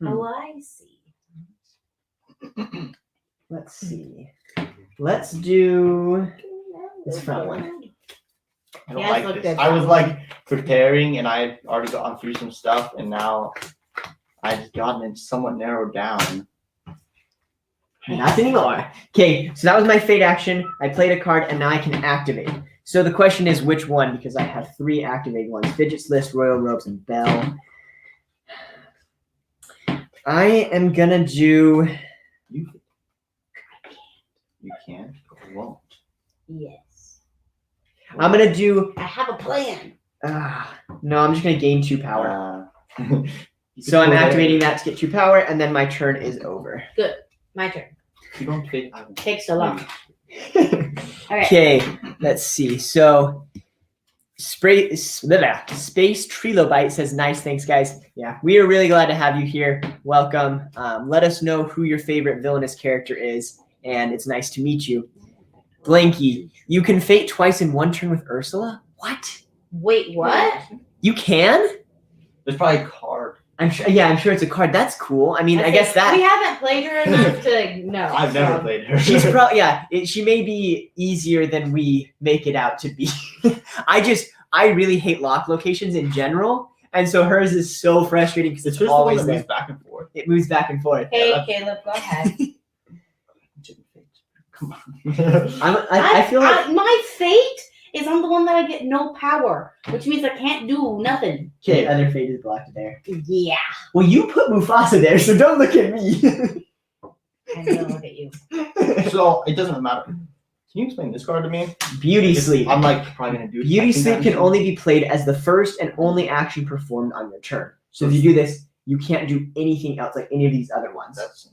Speaker 2: Oh, I see.
Speaker 1: Let's see. Let's do this front one.
Speaker 3: I don't
Speaker 2: Yes,
Speaker 3: like
Speaker 2: look
Speaker 3: this.
Speaker 2: good.
Speaker 3: I was like preparing and I've already gone through some stuff and now I've gotten it somewhat narrowed down.
Speaker 1: Not anymore. Okay, so that was my fate action. I played a card, and now I can activate. So the question is which one, because I have 3 activated ones. Fidget's List, Royal Robes, and Bell. I am gonna do...
Speaker 3: You can't or won't.
Speaker 2: Yes.
Speaker 1: I'm gonna do.
Speaker 2: I have a plan.
Speaker 1: No, I'm just gonna gain 2 power. So I'm
Speaker 3: Cool,
Speaker 1: activating that to get 2 power, and then my turn is over.
Speaker 2: My turn.
Speaker 3: You don't fade.
Speaker 2: Takes so long. Okay.
Speaker 1: Okay, let's see. So, Space Trilobite says, "Nice, thanks, guys. Yeah, we are really glad to have you here. Welcome. Let us know who your favorite villainous character is, and it's nice to meet you." Blanky, you can fate twice in one turn with Ursula. What?
Speaker 2: Wait, what?
Speaker 1: You can?
Speaker 3: There's probably a card.
Speaker 1: I'm sure. Yeah, I'm sure it's a card. That's cool. I mean, I guess
Speaker 2: we
Speaker 1: that
Speaker 2: haven't played her enough to know.
Speaker 3: I've never played her.
Speaker 1: she's probably she may be easier than we make it out to be. I really hate lock locations in general, and so hers is so frustrating because it's
Speaker 3: just
Speaker 1: always
Speaker 3: the one that
Speaker 1: there.
Speaker 3: moves back and forth.
Speaker 1: It moves back and forth.
Speaker 2: Hey,
Speaker 3: Yeah,
Speaker 2: Caleb, go ahead.
Speaker 3: Come on.
Speaker 1: I feel like
Speaker 2: my fate is on the one that I get no power, which means I can't do nothing.
Speaker 1: okay, other fate is blocked there.
Speaker 2: Yeah.
Speaker 1: Well, you put Mufasa there, so don't look at me.
Speaker 2: I'm gonna look at you.
Speaker 3: So it doesn't matter. Can you explain this card to me?
Speaker 1: Beauty
Speaker 3: Because
Speaker 1: Sleep.
Speaker 3: I'm like probably gonna do.
Speaker 1: Beauty
Speaker 3: second
Speaker 1: Sleep can
Speaker 3: action.
Speaker 1: only be played as the first and only action performed on your turn. So if you do this, you can't do anything else like any of these other ones.
Speaker 3: That's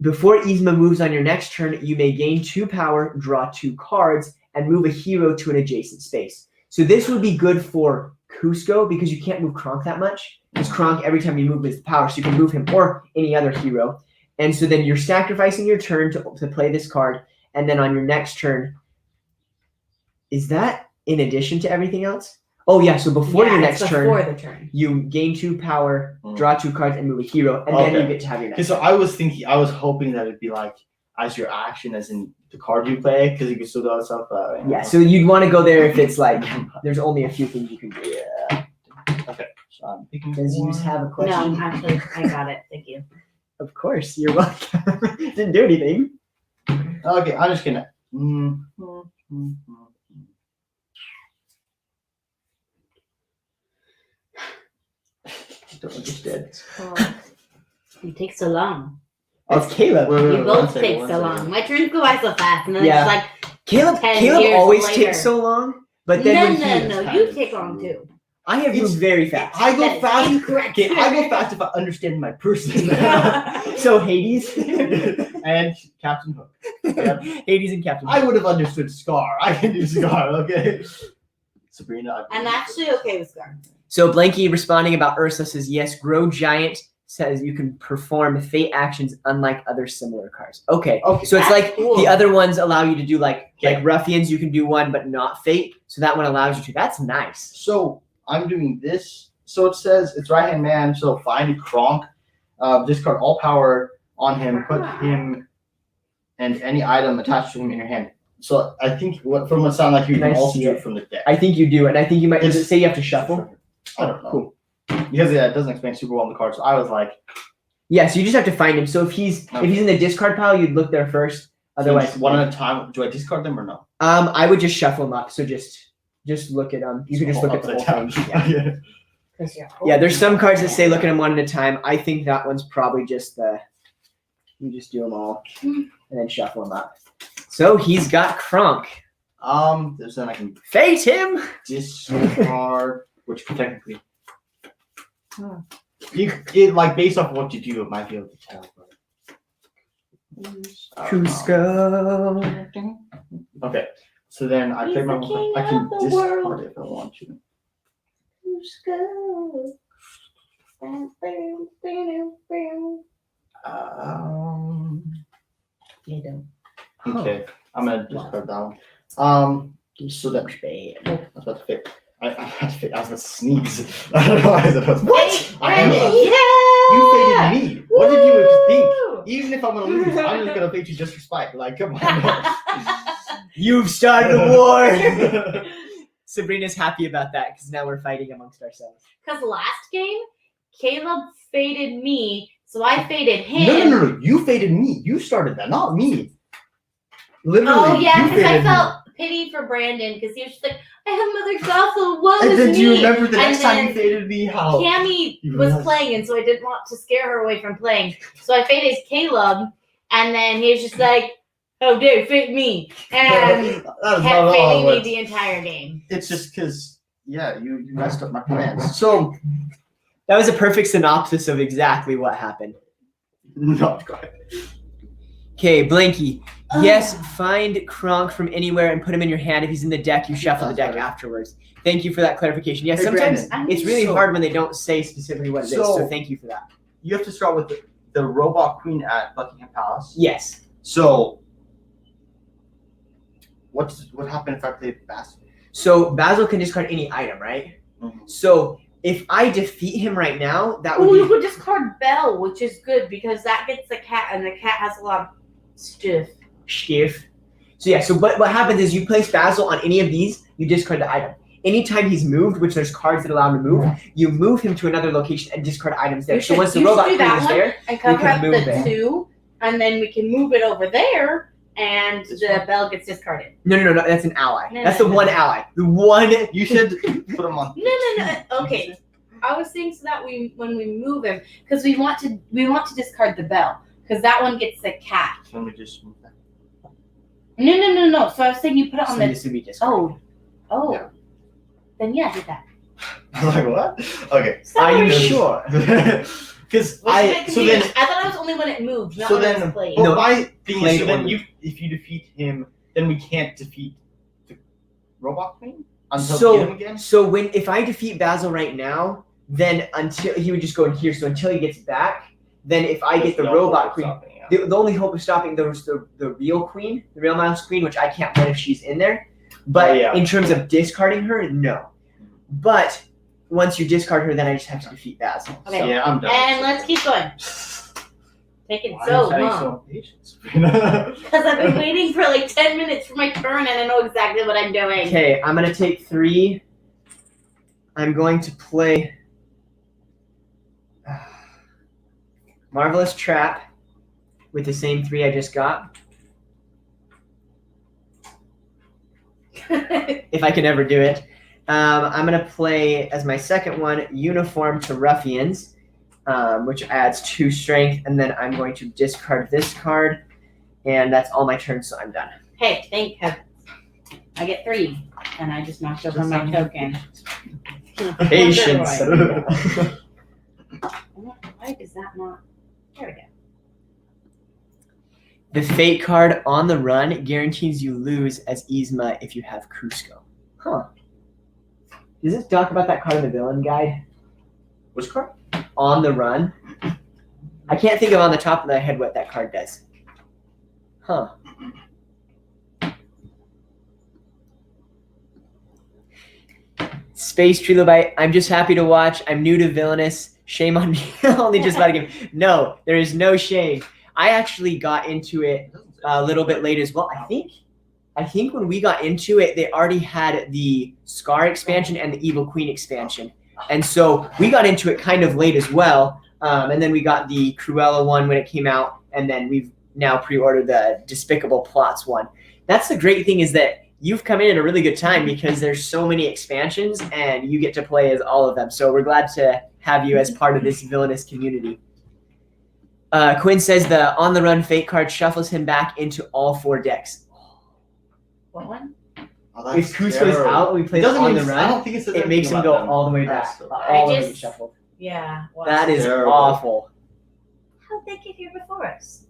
Speaker 1: Before Yzma moves on your next turn, you may gain 2 power, draw 2 cards, and move a hero to an adjacent space. So this would be good for Cusco because you can't move Kronk that much. Because Kronk, every time you move his power, so you can move him or any other hero. And so then you're sacrificing your turn to play this card, and then on your next turn, is that in addition to everything else? Oh yeah, so before your next
Speaker 2: before
Speaker 1: turn,
Speaker 2: the turn.
Speaker 1: you gain 2 power, draw 2 cards, and move a hero, and then you
Speaker 3: Okay.
Speaker 1: get to have your
Speaker 3: Okay,
Speaker 1: next
Speaker 3: so
Speaker 1: turn.
Speaker 3: I was hoping that it'd be like as your action, as in the card you play, because you can still do other stuff.
Speaker 1: Yeah, so you'd want to go there if it's like there's only a few things you can do.
Speaker 3: Yeah. Okay. So I'm thinking.
Speaker 1: Does you have a question?
Speaker 2: No, actually, I got it. Thank you.
Speaker 1: Of course, you're welcome. Didn't do anything.
Speaker 3: Okay, I'm just gonna.
Speaker 1: Don't understand.
Speaker 2: You take so long.
Speaker 1: Oh, it's Caleb.
Speaker 2: You both take so long. My turns go by so fast, and then
Speaker 1: Yeah.
Speaker 2: it's like
Speaker 1: Caleb
Speaker 2: 10
Speaker 1: Caleb
Speaker 2: years
Speaker 1: always
Speaker 2: later.
Speaker 1: takes so long, but then when
Speaker 2: no. You take long too.
Speaker 1: I have moved very fast.
Speaker 3: I go
Speaker 2: That is
Speaker 3: fast.
Speaker 2: incorrect.
Speaker 3: Okay, I go fast if I understand my person.
Speaker 1: So Hades,
Speaker 3: And Captain Hook. Yep.
Speaker 1: Hades and Captain.
Speaker 3: I would have understood Scar. I can do Scar. Okay. Sabrina.
Speaker 2: I'm actually okay with Scar.
Speaker 1: So Blanky responding about Ursa says yes. Grow Giant says you can perform fate actions unlike other similar cards. Okay.
Speaker 3: Okay.
Speaker 1: So it's
Speaker 2: That's
Speaker 1: like
Speaker 2: cool.
Speaker 1: the other ones allow you to do like
Speaker 3: Okay.
Speaker 1: Ruffians, you can do one but not fate. So that one allows you to. That's nice.
Speaker 3: So I'm doing this. So it says it's right hand man. So find Kronk, discard all power on him, put him and any item attached to him in your hand. So I think from what sound like you can
Speaker 1: Nice
Speaker 3: also
Speaker 1: to
Speaker 3: do
Speaker 1: see
Speaker 3: it from the deck.
Speaker 1: I think you do, and I think you might. Does it say you have to shuffle?
Speaker 3: I don't know.
Speaker 1: Cool.
Speaker 3: Because it doesn't explain super well on the card. So I was like,
Speaker 1: Yeah, so you just have to find him. So if he's in the discard pile, you'd look there first. Otherwise,
Speaker 3: one at a time. Do I discard them or no?
Speaker 1: I would just shuffle them up. So just look at them. You can just look at the whole
Speaker 3: Upside
Speaker 1: thing.
Speaker 3: down.
Speaker 1: Yeah.
Speaker 3: Yeah.
Speaker 1: Yeah, there's some cards that say look at them one at a time. I think that one's probably just you just do them all and then shuffle them up. So he's got Kronk.
Speaker 3: There's then I can
Speaker 1: Fate him.
Speaker 3: discard, which technically, it like based off of what you do, it might be able to tell. But
Speaker 1: Cusco.
Speaker 3: Okay, so then I
Speaker 2: He's
Speaker 3: play my.
Speaker 2: the king
Speaker 3: I can
Speaker 2: of the
Speaker 3: discard
Speaker 2: world.
Speaker 3: it if I want to.
Speaker 2: You don't.
Speaker 3: Okay, I'm gonna discard that one. So that I was about to fit. I had to fit. I was about to sneeze. I don't know why I said I was.
Speaker 2: What?
Speaker 3: I am.
Speaker 2: Yeah!
Speaker 3: You faded me. What did you
Speaker 2: Woo!
Speaker 3: think? Even if I'm gonna lose, I'm just gonna fade you just for spite. Like, come on.
Speaker 1: You've started a war. Sabrina's happy about that because now we're fighting amongst ourselves.
Speaker 2: Because last game, Caleb faded me, so I faded him.
Speaker 3: No. You faded me. You started that, not me. Literally.
Speaker 2: Oh yeah,
Speaker 3: you
Speaker 2: because I
Speaker 3: faded me.
Speaker 2: felt pity for Brandon because he was just like, I have Mother Gothel, woe
Speaker 3: And
Speaker 2: is
Speaker 3: then do you
Speaker 2: me.
Speaker 3: remember the
Speaker 2: And
Speaker 3: next time you
Speaker 2: then
Speaker 3: faded me? How?
Speaker 2: Cammy
Speaker 3: You
Speaker 2: was
Speaker 3: realize-
Speaker 2: playing, and so I didn't want to scare her away from playing. So I faded Caleb, and then he was just like, Oh, dude, fit me. And
Speaker 3: That is not
Speaker 2: kept
Speaker 3: at all
Speaker 2: failing me
Speaker 3: what-
Speaker 2: the entire game.
Speaker 3: It's just because, yeah, you messed up my plans. So,
Speaker 1: That was a perfect synopsis of exactly what happened.
Speaker 3: no, go ahead.
Speaker 1: Okay, Blanky.
Speaker 2: Oh.
Speaker 1: Yes, find Kronk from anywhere and put him in your hand. If he's in the deck, you shuffle the
Speaker 3: That's
Speaker 1: deck
Speaker 3: better.
Speaker 1: afterwards. Thank you for that clarification. Yeah,
Speaker 3: Hey,
Speaker 1: sometimes
Speaker 3: Brandon.
Speaker 1: it's really
Speaker 3: So-
Speaker 1: hard when they don't say specifically what it is. So
Speaker 3: So-
Speaker 1: thank you for that.
Speaker 3: You have to start with the robot queen at Buckingham Palace.
Speaker 1: Yes.
Speaker 3: So, what happened if I played Basil?
Speaker 1: So Basil can discard any item, right?
Speaker 3: Mhm.
Speaker 1: So if I defeat him right now, that would
Speaker 2: Oh, you
Speaker 1: be
Speaker 2: could discard Belle, which is good because that gets the cat, and the cat has a lot of stuff.
Speaker 1: stiff. So yeah, so what happens is you place Basil on any of these, you discard the item. Anytime he's moved, which there's cards that allow him to move, you move him to another location and discard items there.
Speaker 2: You
Speaker 1: So
Speaker 2: should-
Speaker 1: once the
Speaker 2: you should
Speaker 1: robot
Speaker 2: do
Speaker 1: queen
Speaker 2: that
Speaker 1: is
Speaker 2: one.
Speaker 1: there,
Speaker 2: And cover
Speaker 1: can
Speaker 2: up
Speaker 1: move
Speaker 2: the
Speaker 1: it.
Speaker 2: 2, and then we can move it over there, and
Speaker 3: This
Speaker 2: the
Speaker 3: one?
Speaker 2: Belle gets discarded.
Speaker 1: no, that's an ally.
Speaker 2: No,
Speaker 1: That's
Speaker 2: no,
Speaker 1: the
Speaker 2: no.
Speaker 1: one ally. The one.
Speaker 3: You should put them on.
Speaker 2: No. Okay, I was saying so that when we move him, because we want to discard the Belle, because that one gets the cat.
Speaker 3: So let me just move that.
Speaker 2: No. So I was saying you put it on
Speaker 1: So
Speaker 2: the.
Speaker 1: this would be discarded.
Speaker 2: Oh.
Speaker 3: Yeah.
Speaker 2: Then yeah, do that.
Speaker 3: I'm like, what? Okay.
Speaker 1: Are you
Speaker 2: Sorry.
Speaker 1: sure?
Speaker 3: Because
Speaker 2: Was
Speaker 3: I
Speaker 2: bit
Speaker 3: so then
Speaker 2: confused. I thought it was only when it moved, not
Speaker 3: so
Speaker 2: when it was
Speaker 3: then
Speaker 2: played.
Speaker 3: well,
Speaker 1: No,
Speaker 3: my thing
Speaker 1: played
Speaker 3: is so then
Speaker 1: only.
Speaker 3: if you defeat him, then we can't defeat the robot queen until
Speaker 1: So-
Speaker 3: we get him again.
Speaker 1: So if I defeat Basil right now, then until he would just go in here. So until he gets back, then if I get the
Speaker 3: There's no
Speaker 1: robot
Speaker 3: hope of
Speaker 1: queen,
Speaker 3: stopping, yeah.
Speaker 1: the only hope of stopping there was the real queen, the real mouse queen, which I can't win if she's in there. But
Speaker 3: Oh, yeah.
Speaker 1: in terms of discarding her, no. But once you discard her, then I just have to defeat Basil.
Speaker 2: Okay.
Speaker 1: So-
Speaker 3: Yeah, I'm done.
Speaker 2: And let's keep going. Taking
Speaker 3: Why
Speaker 2: so
Speaker 3: are you having
Speaker 2: long.
Speaker 3: so patient?
Speaker 2: Because I've been waiting for like 10 minutes for my turn, and I know exactly what I'm doing.
Speaker 1: Okay, I'm gonna take 3. I'm going to play Marvelous Trap with the same 3 I just got. If I can ever do it. I'm going to play as my second one Uniform to Ruffians, which adds 2 strength, and then I'm going to discard this card, and that's all my turns, so I'm done.
Speaker 2: Hey, thank heavens. I get 3, and I just knocked over my token.
Speaker 1: Patience.
Speaker 2: Why is that not? There we go.
Speaker 1: The Fate card on the run guarantees you lose as Yzma if you have Cusco. Huh. Does it talk about that card in the villain guide?
Speaker 3: Which card?
Speaker 1: On the run? I can't think of on the top of my head what that card does. Huh. Space Trilobite, I'm just happy to watch. I'm new to Villainous. Shame on me. Only just about a game. No, there is no shame. I actually got into it a little bit late as well. I think when we got into it, they already had the Scar expansion and the Evil Queen expansion. And so we got into it kind of late as well. And then we got the Cruella one when it came out. And then we've now pre-ordered the Despicable Plots one. That's the great thing, is that you've come in at a really good time because there's so many expansions and you get to play as all of them. So we're glad to have you as part of this Villainous community. Quinn says the On the Run Fate card shuffles him back into all 4 decks.
Speaker 2: What one?
Speaker 3: Oh, that's
Speaker 1: If Cusco's
Speaker 3: terrible.
Speaker 1: out and we play
Speaker 3: It doesn't
Speaker 1: On the
Speaker 3: even- I
Speaker 1: Run,
Speaker 3: don't think it says
Speaker 1: it makes
Speaker 3: anything
Speaker 1: him go
Speaker 3: about them.
Speaker 1: all the way
Speaker 3: That's
Speaker 1: back.
Speaker 3: so
Speaker 1: All
Speaker 3: bad.
Speaker 1: of them
Speaker 2: just-
Speaker 1: get shuffled.
Speaker 2: Yeah. Well,
Speaker 1: That is
Speaker 3: terrible.
Speaker 1: awful.
Speaker 2: how'd they get here before us?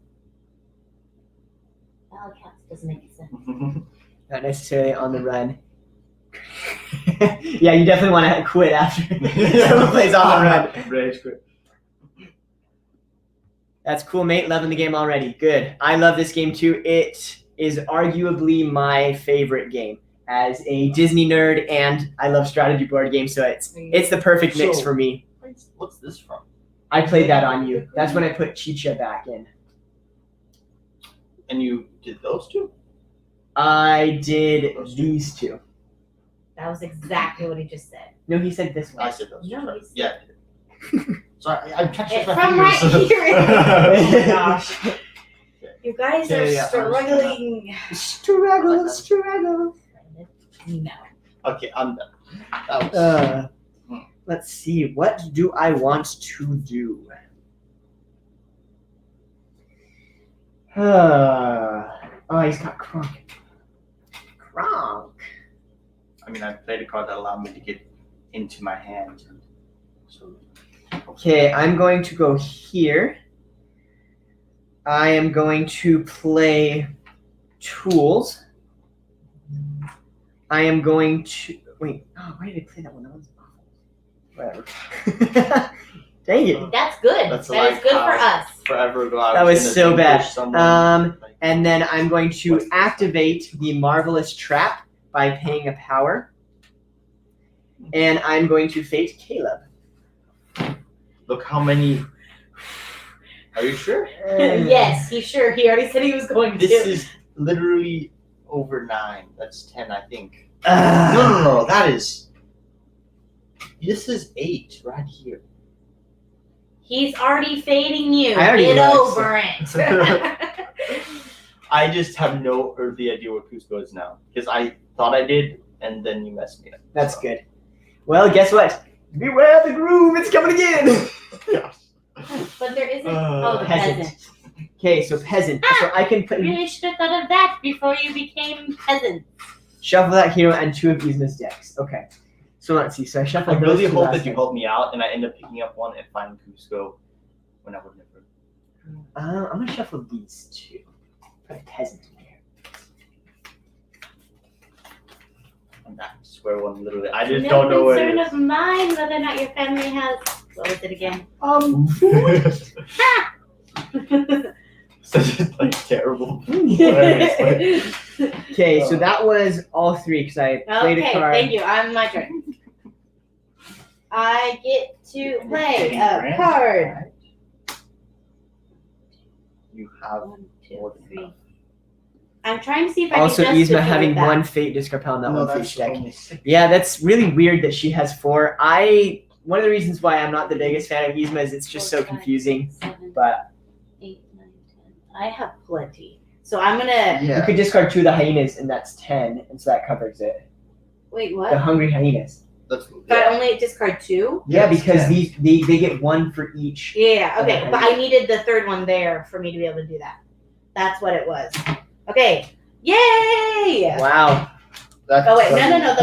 Speaker 2: Well, cats doesn't make sense.
Speaker 1: Not necessarily On the Run. Yeah, you definitely want to quit after someone plays On the Run.
Speaker 3: Rage quit.
Speaker 1: That's cool, mate. Loving the game already. Good. I love this game too. It is arguably my favorite game. As a Disney nerd, and I love strategy board games, so it's the perfect mix
Speaker 3: So-
Speaker 1: for me.
Speaker 3: What's this from?
Speaker 1: I played that on you. That's when I put Chicha back in.
Speaker 3: And you did those two?
Speaker 1: I did these 2.
Speaker 2: That was exactly what he just said.
Speaker 1: No, he said this
Speaker 3: I
Speaker 1: one.
Speaker 3: said those.
Speaker 2: No,
Speaker 3: two.
Speaker 2: he's-
Speaker 3: Yeah. I did. Sorry, I'm touching
Speaker 2: It's
Speaker 3: my
Speaker 2: from right
Speaker 3: fingers.
Speaker 2: here. Oh my gosh. You guys are
Speaker 3: Yeah,
Speaker 2: struggling.
Speaker 1: Struggle.
Speaker 2: No.
Speaker 3: Okay, I'm done. That was,
Speaker 1: Let's see. What do I want to do? Oh, he's got Kronk. Kronk.
Speaker 3: I mean, I played a card that allowed me to get into my hand. So.
Speaker 1: Okay, I'm going to go here. I am going to play tools. I am going to wait. Oh, why did I play that one? That one's awful. Whatever. Dang it.
Speaker 2: That's good.
Speaker 3: That's
Speaker 2: That is good for us.
Speaker 3: Forever ago, I
Speaker 1: That was
Speaker 3: gonna
Speaker 1: so bad.
Speaker 3: vanquish someone,
Speaker 1: And then I'm going to activate the Marvelous Trap by paying a power. And I'm going to fate Caleb.
Speaker 3: Look how many. Are you sure?
Speaker 2: Yes, he already said he was going to.
Speaker 3: This is literally over 9. That's 10, I think. No. That is. This is 8 right here.
Speaker 2: He's already fading you.
Speaker 1: I already
Speaker 2: Get
Speaker 1: realized
Speaker 2: over it.
Speaker 3: I just have no earthly idea what Cusco is now. Because I thought I did, and then you messed me up.
Speaker 1: That's good. Well, guess what? Beware the groove, it's coming again!
Speaker 3: Gosh.
Speaker 2: But there isn't. The
Speaker 1: peasant.
Speaker 2: peasant.
Speaker 1: Okay, so peasant. So I can put
Speaker 2: You should have thought of that before you became peasant.
Speaker 1: shuffle that hero and 2 of Yzma's decks. Okay. So let's see. So I
Speaker 3: I
Speaker 1: shuffled
Speaker 3: really
Speaker 1: those two
Speaker 3: hope
Speaker 1: last
Speaker 3: that you
Speaker 1: time.
Speaker 3: help me out, and I end up picking up one and find Cusco when I would never.
Speaker 1: I'm gonna shuffle these 2. Put a peasant in here.
Speaker 3: I'm back to square one, literally. I just don't know what it
Speaker 2: concern
Speaker 3: is.
Speaker 2: of mine whether or not your family has. What was it again?
Speaker 3: Such like terrible.
Speaker 1: Okay, so that was all 3 because I played a
Speaker 2: Okay,
Speaker 1: card.
Speaker 2: thank you. I'm my turn. I get to play a card.
Speaker 3: You have
Speaker 2: 1, 2,
Speaker 3: more than
Speaker 2: 3.
Speaker 3: enough.
Speaker 2: I'm trying to see if I
Speaker 1: Also,
Speaker 2: can
Speaker 1: Yzma
Speaker 2: justify
Speaker 1: having
Speaker 2: that.
Speaker 1: 1 fate discard pile on that one for
Speaker 3: that's
Speaker 1: each deck.
Speaker 3: only 6.
Speaker 1: Yeah, that's really weird that she has 4. One of the reasons why I'm not the biggest fan of Yzma is it's just so
Speaker 2: 4, 5,
Speaker 1: confusing.
Speaker 2: 7,
Speaker 1: But
Speaker 2: 8, 9, 10. I have plenty. So I'm gonna
Speaker 1: you could discard 2 of the hyenas, and that's 10, and so that covers it.
Speaker 2: wait. What?
Speaker 1: The hungry hyenas.
Speaker 3: That's
Speaker 2: If I only discard 2.
Speaker 1: Yeah,
Speaker 3: Yes,
Speaker 1: because
Speaker 3: 10.
Speaker 1: they get 1 for each.
Speaker 2: Yeah. Okay.
Speaker 1: Okay.
Speaker 2: But I needed the 3rd one there for me to be able to do that. That's what it was. Okay. Yay!
Speaker 1: Wow.
Speaker 3: That's
Speaker 2: Oh wait, no.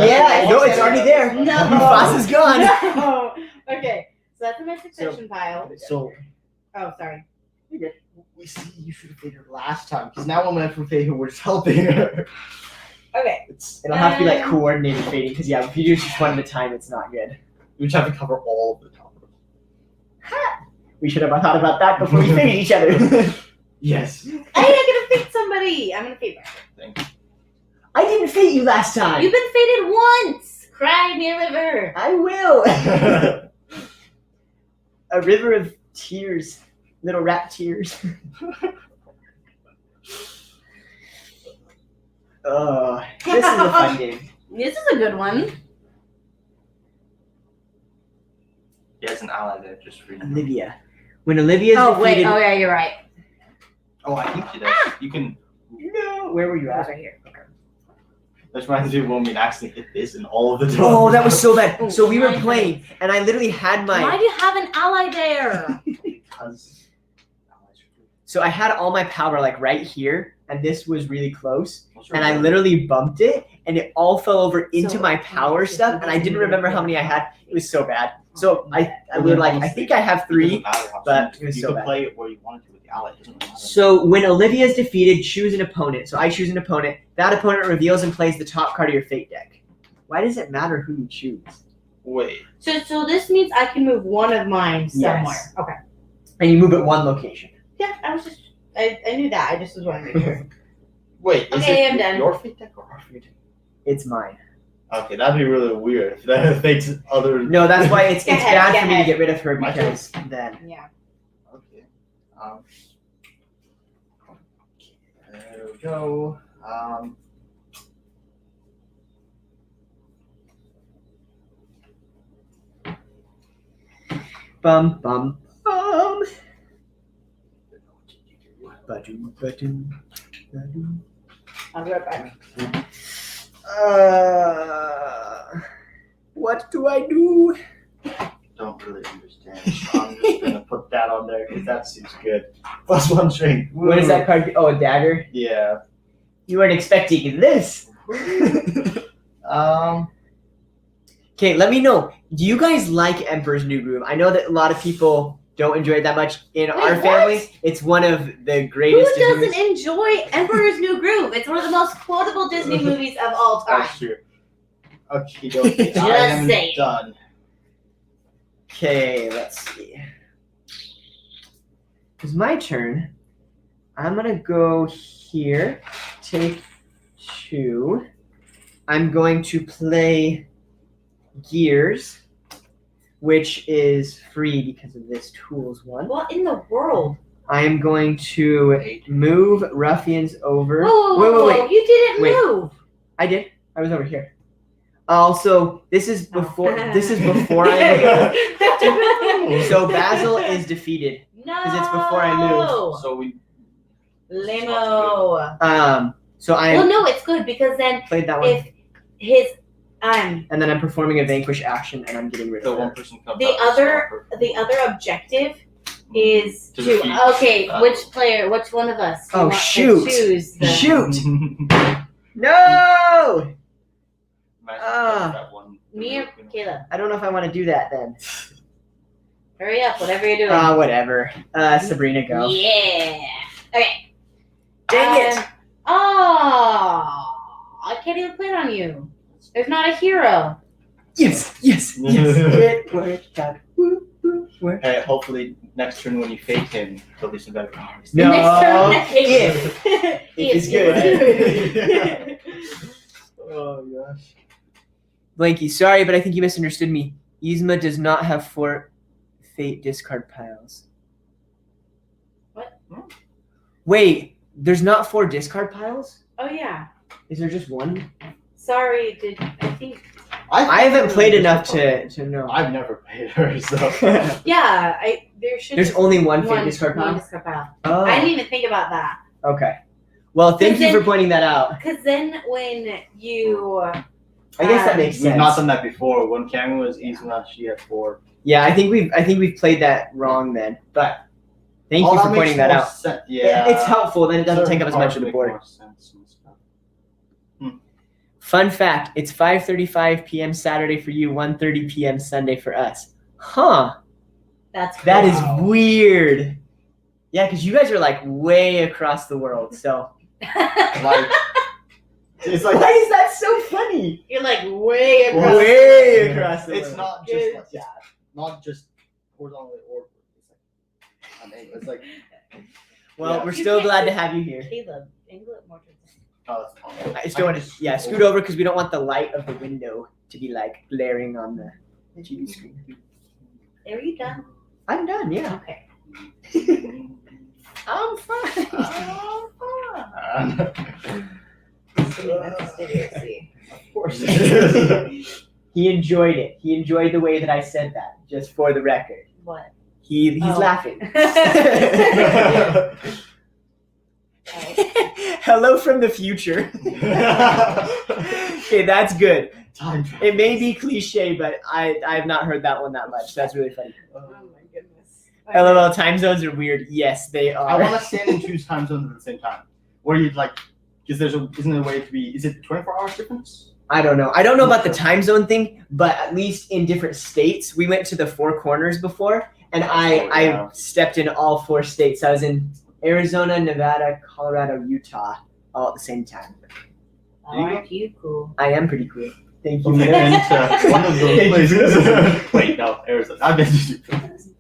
Speaker 1: Yeah, no, it's already there.
Speaker 2: No.
Speaker 1: Mufasa is gone.
Speaker 2: No. Okay. So that's in my succession pile.
Speaker 3: So
Speaker 2: Oh, sorry.
Speaker 3: we see you should have faded her last time because now when I fade her, we're just helping her.
Speaker 2: Okay.
Speaker 1: It'll have to be like coordinated fading because yeah, if you do just 1 at a time, it's not good.
Speaker 3: We just have to cover all of the top.
Speaker 1: We should have thought about that before we faded each other.
Speaker 3: Yes.
Speaker 2: Hey, I'm gonna fade somebody. I'm gonna fade myself.
Speaker 1: I didn't fade you last time.
Speaker 2: You've been faded once. Cry me a river.
Speaker 1: I will. A river of tears, little rat tears. This is a fun game.
Speaker 2: This is a good one.
Speaker 3: He has an ally there just for you.
Speaker 1: Olivia. When Olivia is defeated.
Speaker 2: Oh yeah, you're right.
Speaker 3: Oh, I think she does. You can.
Speaker 1: No. Where were you
Speaker 2: I was
Speaker 1: at?
Speaker 2: right here.
Speaker 3: This reminds me of when we accidentally hit this and all of the doors.
Speaker 1: Oh, that was so bad.
Speaker 2: Oh,
Speaker 1: So we were
Speaker 2: my
Speaker 1: playing, and I literally had
Speaker 2: Why
Speaker 1: my.
Speaker 2: do you have an ally there?
Speaker 3: Because.
Speaker 1: So I had all my power like right here, and this was really close, and I literally bumped it, and it all fell over into
Speaker 2: So-
Speaker 1: my power stuff, and I didn't remember how many I had. It was so bad. So I was like, I think I have 3. but it was
Speaker 3: you
Speaker 1: so
Speaker 3: could
Speaker 1: bad.
Speaker 3: play it where you wanted to with the ally. It doesn't matter.
Speaker 1: So when Olivia is defeated, choose an opponent. So I choose an opponent. That opponent reveals and plays the top card of your fate deck. Why does it matter who you choose?
Speaker 3: Wait.
Speaker 2: So this means I can move one of mine somewhere.
Speaker 1: Yes.
Speaker 2: Okay.
Speaker 1: And you move it 1 location.
Speaker 2: Yeah, I knew that. I just was wondering. Sure.
Speaker 3: Wait. Is
Speaker 2: Okay,
Speaker 3: it
Speaker 2: I'm done.
Speaker 3: your fate deck or our fate deck?
Speaker 1: It's mine.
Speaker 3: Okay, that'd be really weird if that affects other.
Speaker 1: No, that's why it's
Speaker 2: Go ahead,
Speaker 1: bad
Speaker 2: go
Speaker 1: for me to
Speaker 2: ahead.
Speaker 1: get rid of her
Speaker 3: My
Speaker 1: because then.
Speaker 2: Yeah.
Speaker 3: Okay. There we go.
Speaker 1: Bum bum bum. Ba-doom, ba-doom, ba-doom.
Speaker 2: I'll be right back.
Speaker 1: What do I do?
Speaker 3: Don't really understand. So I'm just gonna put that on there because that seems good. +1 strength.
Speaker 1: What is that card? Oh, a dagger.
Speaker 3: Yeah.
Speaker 1: You weren't expecting this. Okay, let me know. Do you guys like Emperor's New Groove? I know that a lot of people don't enjoy it that much. In our
Speaker 2: what?
Speaker 1: family, it's one of the
Speaker 2: Who
Speaker 1: greatest. Disney
Speaker 2: doesn't
Speaker 1: movies.
Speaker 2: enjoy Emperor's New Groove? It's one of the most quotable Disney movies of all time.
Speaker 3: That's true. Okay, I
Speaker 2: Just
Speaker 3: am
Speaker 2: saying.
Speaker 3: done.
Speaker 1: Okay, let's see. It's my turn. I'm gonna go here. Take 2. I'm going to play Gears, which is free because of this tools one.
Speaker 2: What in the world?
Speaker 1: I am going to move Ruffians over.
Speaker 2: Whoa,
Speaker 1: Wait.
Speaker 2: you didn't
Speaker 1: Wait.
Speaker 2: move.
Speaker 1: I did. I was over here. Also, this is before. This is before I move. So Basil is defeated.
Speaker 2: No.
Speaker 1: Because it's before I move.
Speaker 3: So we
Speaker 2: Limo.
Speaker 1: So I
Speaker 2: Well, no, it's good because then
Speaker 1: played that one,
Speaker 2: if his
Speaker 1: and then I'm performing a vanquish action, and I'm getting rid
Speaker 3: the
Speaker 1: of
Speaker 3: one
Speaker 1: it.
Speaker 3: person comes
Speaker 2: the
Speaker 3: out.
Speaker 2: other objective is
Speaker 3: To
Speaker 2: to
Speaker 3: defeat
Speaker 2: okay,
Speaker 3: Basil.
Speaker 2: which one of us? do you
Speaker 1: Oh,
Speaker 2: want to
Speaker 1: shoot.
Speaker 2: choose the-
Speaker 1: Shoot! No!
Speaker 3: That one.
Speaker 2: Me or Caleb?
Speaker 1: I don't know if I want to do that then.
Speaker 2: Hurry up, whatever you're doing.
Speaker 1: Whatever. Sabrina, go.
Speaker 2: Yeah. Okay.
Speaker 1: Dang it!
Speaker 2: Oh, I can't even play it on you. There's not a hero.
Speaker 1: Yes, yes, yes. It worked out. Woo, woo, work.
Speaker 3: Hey, hopefully next turn when you fake him, there'll be some better comments.
Speaker 1: No,
Speaker 2: if.
Speaker 1: it's
Speaker 2: good.
Speaker 3: Oh gosh.
Speaker 1: Blanky, sorry, but I think you misunderstood me. Yzma does not have 4 fate discard piles.
Speaker 2: What?
Speaker 1: Wait, there's not 4 discard piles?
Speaker 2: Oh yeah.
Speaker 1: Is there just 1?
Speaker 2: Sorry, I think.
Speaker 1: I haven't played enough to know.
Speaker 3: I've never played her, so.
Speaker 2: Yeah, there should.
Speaker 1: There's only one fate
Speaker 2: one
Speaker 1: discard
Speaker 2: one
Speaker 1: pile?
Speaker 2: discard pile.
Speaker 1: Oh,
Speaker 2: I didn't even think about that.
Speaker 1: okay. Well, thank you
Speaker 2: Then-
Speaker 1: for pointing that out.
Speaker 2: Because then when you.
Speaker 1: I guess that makes
Speaker 3: We've
Speaker 1: sense.
Speaker 3: not done that before. When Cameron was Yzma, she had 4.
Speaker 1: Yeah, I think we've played that wrong then. But thank you for pointing that out.
Speaker 3: Yeah.
Speaker 1: It's helpful. Then it doesn't take up as much of the
Speaker 3: Make
Speaker 1: board.
Speaker 3: more sense and stuff.
Speaker 1: Fun fact: it's 5:35 p.m. Saturday for you, 1:30 p.m. Sunday for us. Huh?
Speaker 2: That's cool.
Speaker 1: That is
Speaker 3: Wow.
Speaker 1: weird. Yeah, because you guys are like way across the world. So
Speaker 3: Like, it's like
Speaker 1: why is that so funny?
Speaker 2: You're like way across.
Speaker 1: Way across the
Speaker 3: It's
Speaker 1: world.
Speaker 3: not just like that. Not just horizontally or it's like
Speaker 1: Well,
Speaker 3: Yeah.
Speaker 1: we're still glad to have you here.
Speaker 2: Caleb, angle it more towards the
Speaker 3: oh, that's fine.
Speaker 1: I just don't want to. Yeah, scoot over because we don't want the light of the window to be like glaring on the TV screen.
Speaker 2: Are you done?
Speaker 1: I'm done. Yeah.
Speaker 2: Okay.
Speaker 1: I'm fine.
Speaker 2: That's idiocy.
Speaker 3: Of course it is.
Speaker 1: He enjoyed it. He enjoyed the way that I said that. Just for the record,
Speaker 2: What?
Speaker 1: he's
Speaker 2: Oh.
Speaker 1: laughing.
Speaker 2: Oh.
Speaker 1: Hello from the future. Okay, that's good.
Speaker 3: Time travel.
Speaker 1: It may be cliche, but I have not heard that one that much. That's really funny.
Speaker 2: Oh my goodness.
Speaker 1: LOL, time zones are weird. Yes, they
Speaker 3: I
Speaker 1: are.
Speaker 3: want to stand in 2 time zones at the same time. Where you like, because isn't there a way to be? Is it 24 hours difference?
Speaker 1: I don't know. I don't know about the time zone thing, but at least in different states, we went to the 4 corners before, and I
Speaker 3: yeah.
Speaker 1: stepped in all 4 states. I was in Arizona, Nevada, Colorado, Utah, all at the same time.
Speaker 2: Aren't you cool?
Speaker 1: I am pretty cool. Thank you.
Speaker 3: We've been to one of those places. Wait, no, Arizona. I've been to 2 places.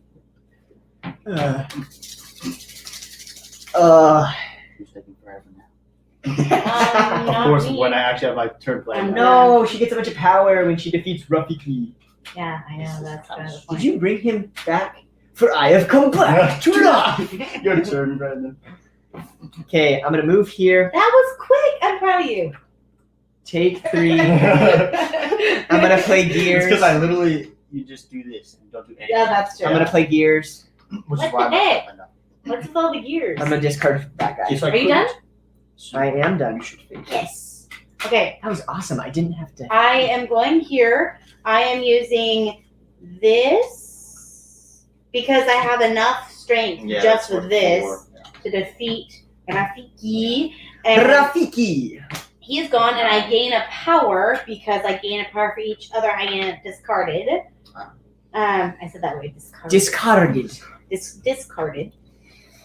Speaker 3: Who's taking forever now? Of course,
Speaker 2: me.
Speaker 3: when I actually have my turn playing.
Speaker 1: No, she gets a bunch of power when she defeats Ruffy Klee.
Speaker 2: Yeah, I know. That's kind of the point.
Speaker 1: Did you bring him back? For I have come back to life.
Speaker 3: Your turn, Brandon.
Speaker 1: Okay, I'm gonna move here.
Speaker 2: That was quick. I'm proud of you.
Speaker 1: Take 3.
Speaker 3: It's
Speaker 1: I'm gonna play Gears.
Speaker 3: because I literally, you just do this and don't do anything.
Speaker 2: Yeah, that's true.
Speaker 1: I'm gonna play Gears.
Speaker 3: Which
Speaker 2: What
Speaker 3: is why
Speaker 2: the
Speaker 3: I'm
Speaker 2: heck?
Speaker 3: not now.
Speaker 2: What's with all the gears?
Speaker 1: I'm gonna discard that guy.
Speaker 3: Just like
Speaker 2: Are you done?
Speaker 1: I am done.
Speaker 2: Yes. Okay.
Speaker 1: That was awesome. I didn't have to.
Speaker 2: I am going here. I am using this because I have enough strength
Speaker 3: Yeah,
Speaker 2: just
Speaker 3: that's
Speaker 2: with this
Speaker 3: what
Speaker 2: to defeat Rafiki. And
Speaker 1: Rafiki.
Speaker 2: he's gone, and I gain a power because I gain a power for each other I get discarded. I said that way, discarded.
Speaker 1: Discarded.
Speaker 2: Discarded.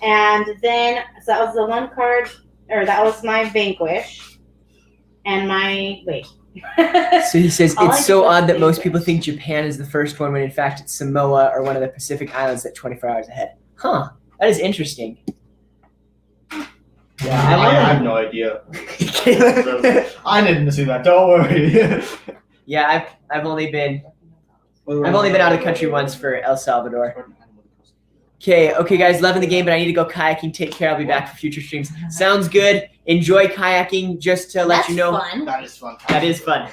Speaker 2: And then, so that was the one card, or that was my Vanquish. And my, wait.
Speaker 1: So he says,
Speaker 2: All I
Speaker 1: it's so
Speaker 2: did was
Speaker 1: odd that most
Speaker 2: Vanquish.
Speaker 1: people think Japan is the first one when in fact it's Samoa or one of the Pacific Islands at 24 hours ahead. Huh. That is interesting.
Speaker 3: Yeah, I have no idea. I didn't assume that. Don't worry.
Speaker 1: Yeah, I've only been out of the country once for El Salvador. Okay, guys, loving the game, but I need to go kayaking. Take care. I'll be back for future streams. Sounds good. Enjoy kayaking. Just to let
Speaker 2: That's
Speaker 1: you know,
Speaker 2: fun.
Speaker 3: That is fun.
Speaker 1: that is fun.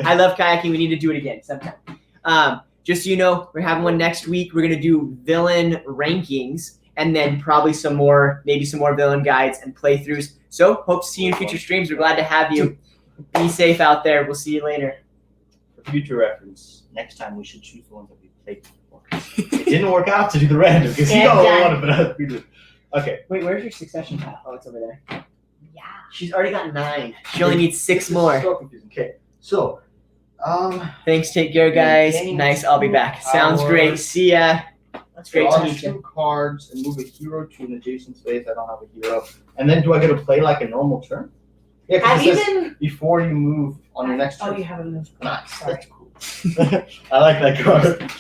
Speaker 1: I love kayaking. We need to do it again sometime. Just so you know, we're having one next week. We're gonna do villain rankings, and then probably maybe some more villain guides and playthroughs. So hope to see you in future streams. We're glad to have you. Be safe out there. We'll see you later.
Speaker 3: For future reference, next time we should choose the ones that we played before. It didn't work out to do the random because you know what one of it. Okay.
Speaker 1: Wait, where's your succession path? Oh, it's over there.
Speaker 2: Yeah.
Speaker 1: She's already got 9. She only needs 6 more.
Speaker 3: So confusing. Okay. So,
Speaker 1: Thanks. Take care, guys. Nice. I'll be back. Sounds great. See ya. It's great to
Speaker 3: draw
Speaker 1: meet you.
Speaker 3: 2 cards and move a hero to an adjacent space. I don't have a hero. And then do I get to play like a normal turn? Yeah,
Speaker 2: Have
Speaker 3: because
Speaker 2: you
Speaker 3: it says
Speaker 2: been?
Speaker 3: before you move on your next turn.
Speaker 2: Oh, you haven't moved.
Speaker 3: Nice.
Speaker 2: Sorry.
Speaker 3: That's cool. I like that card.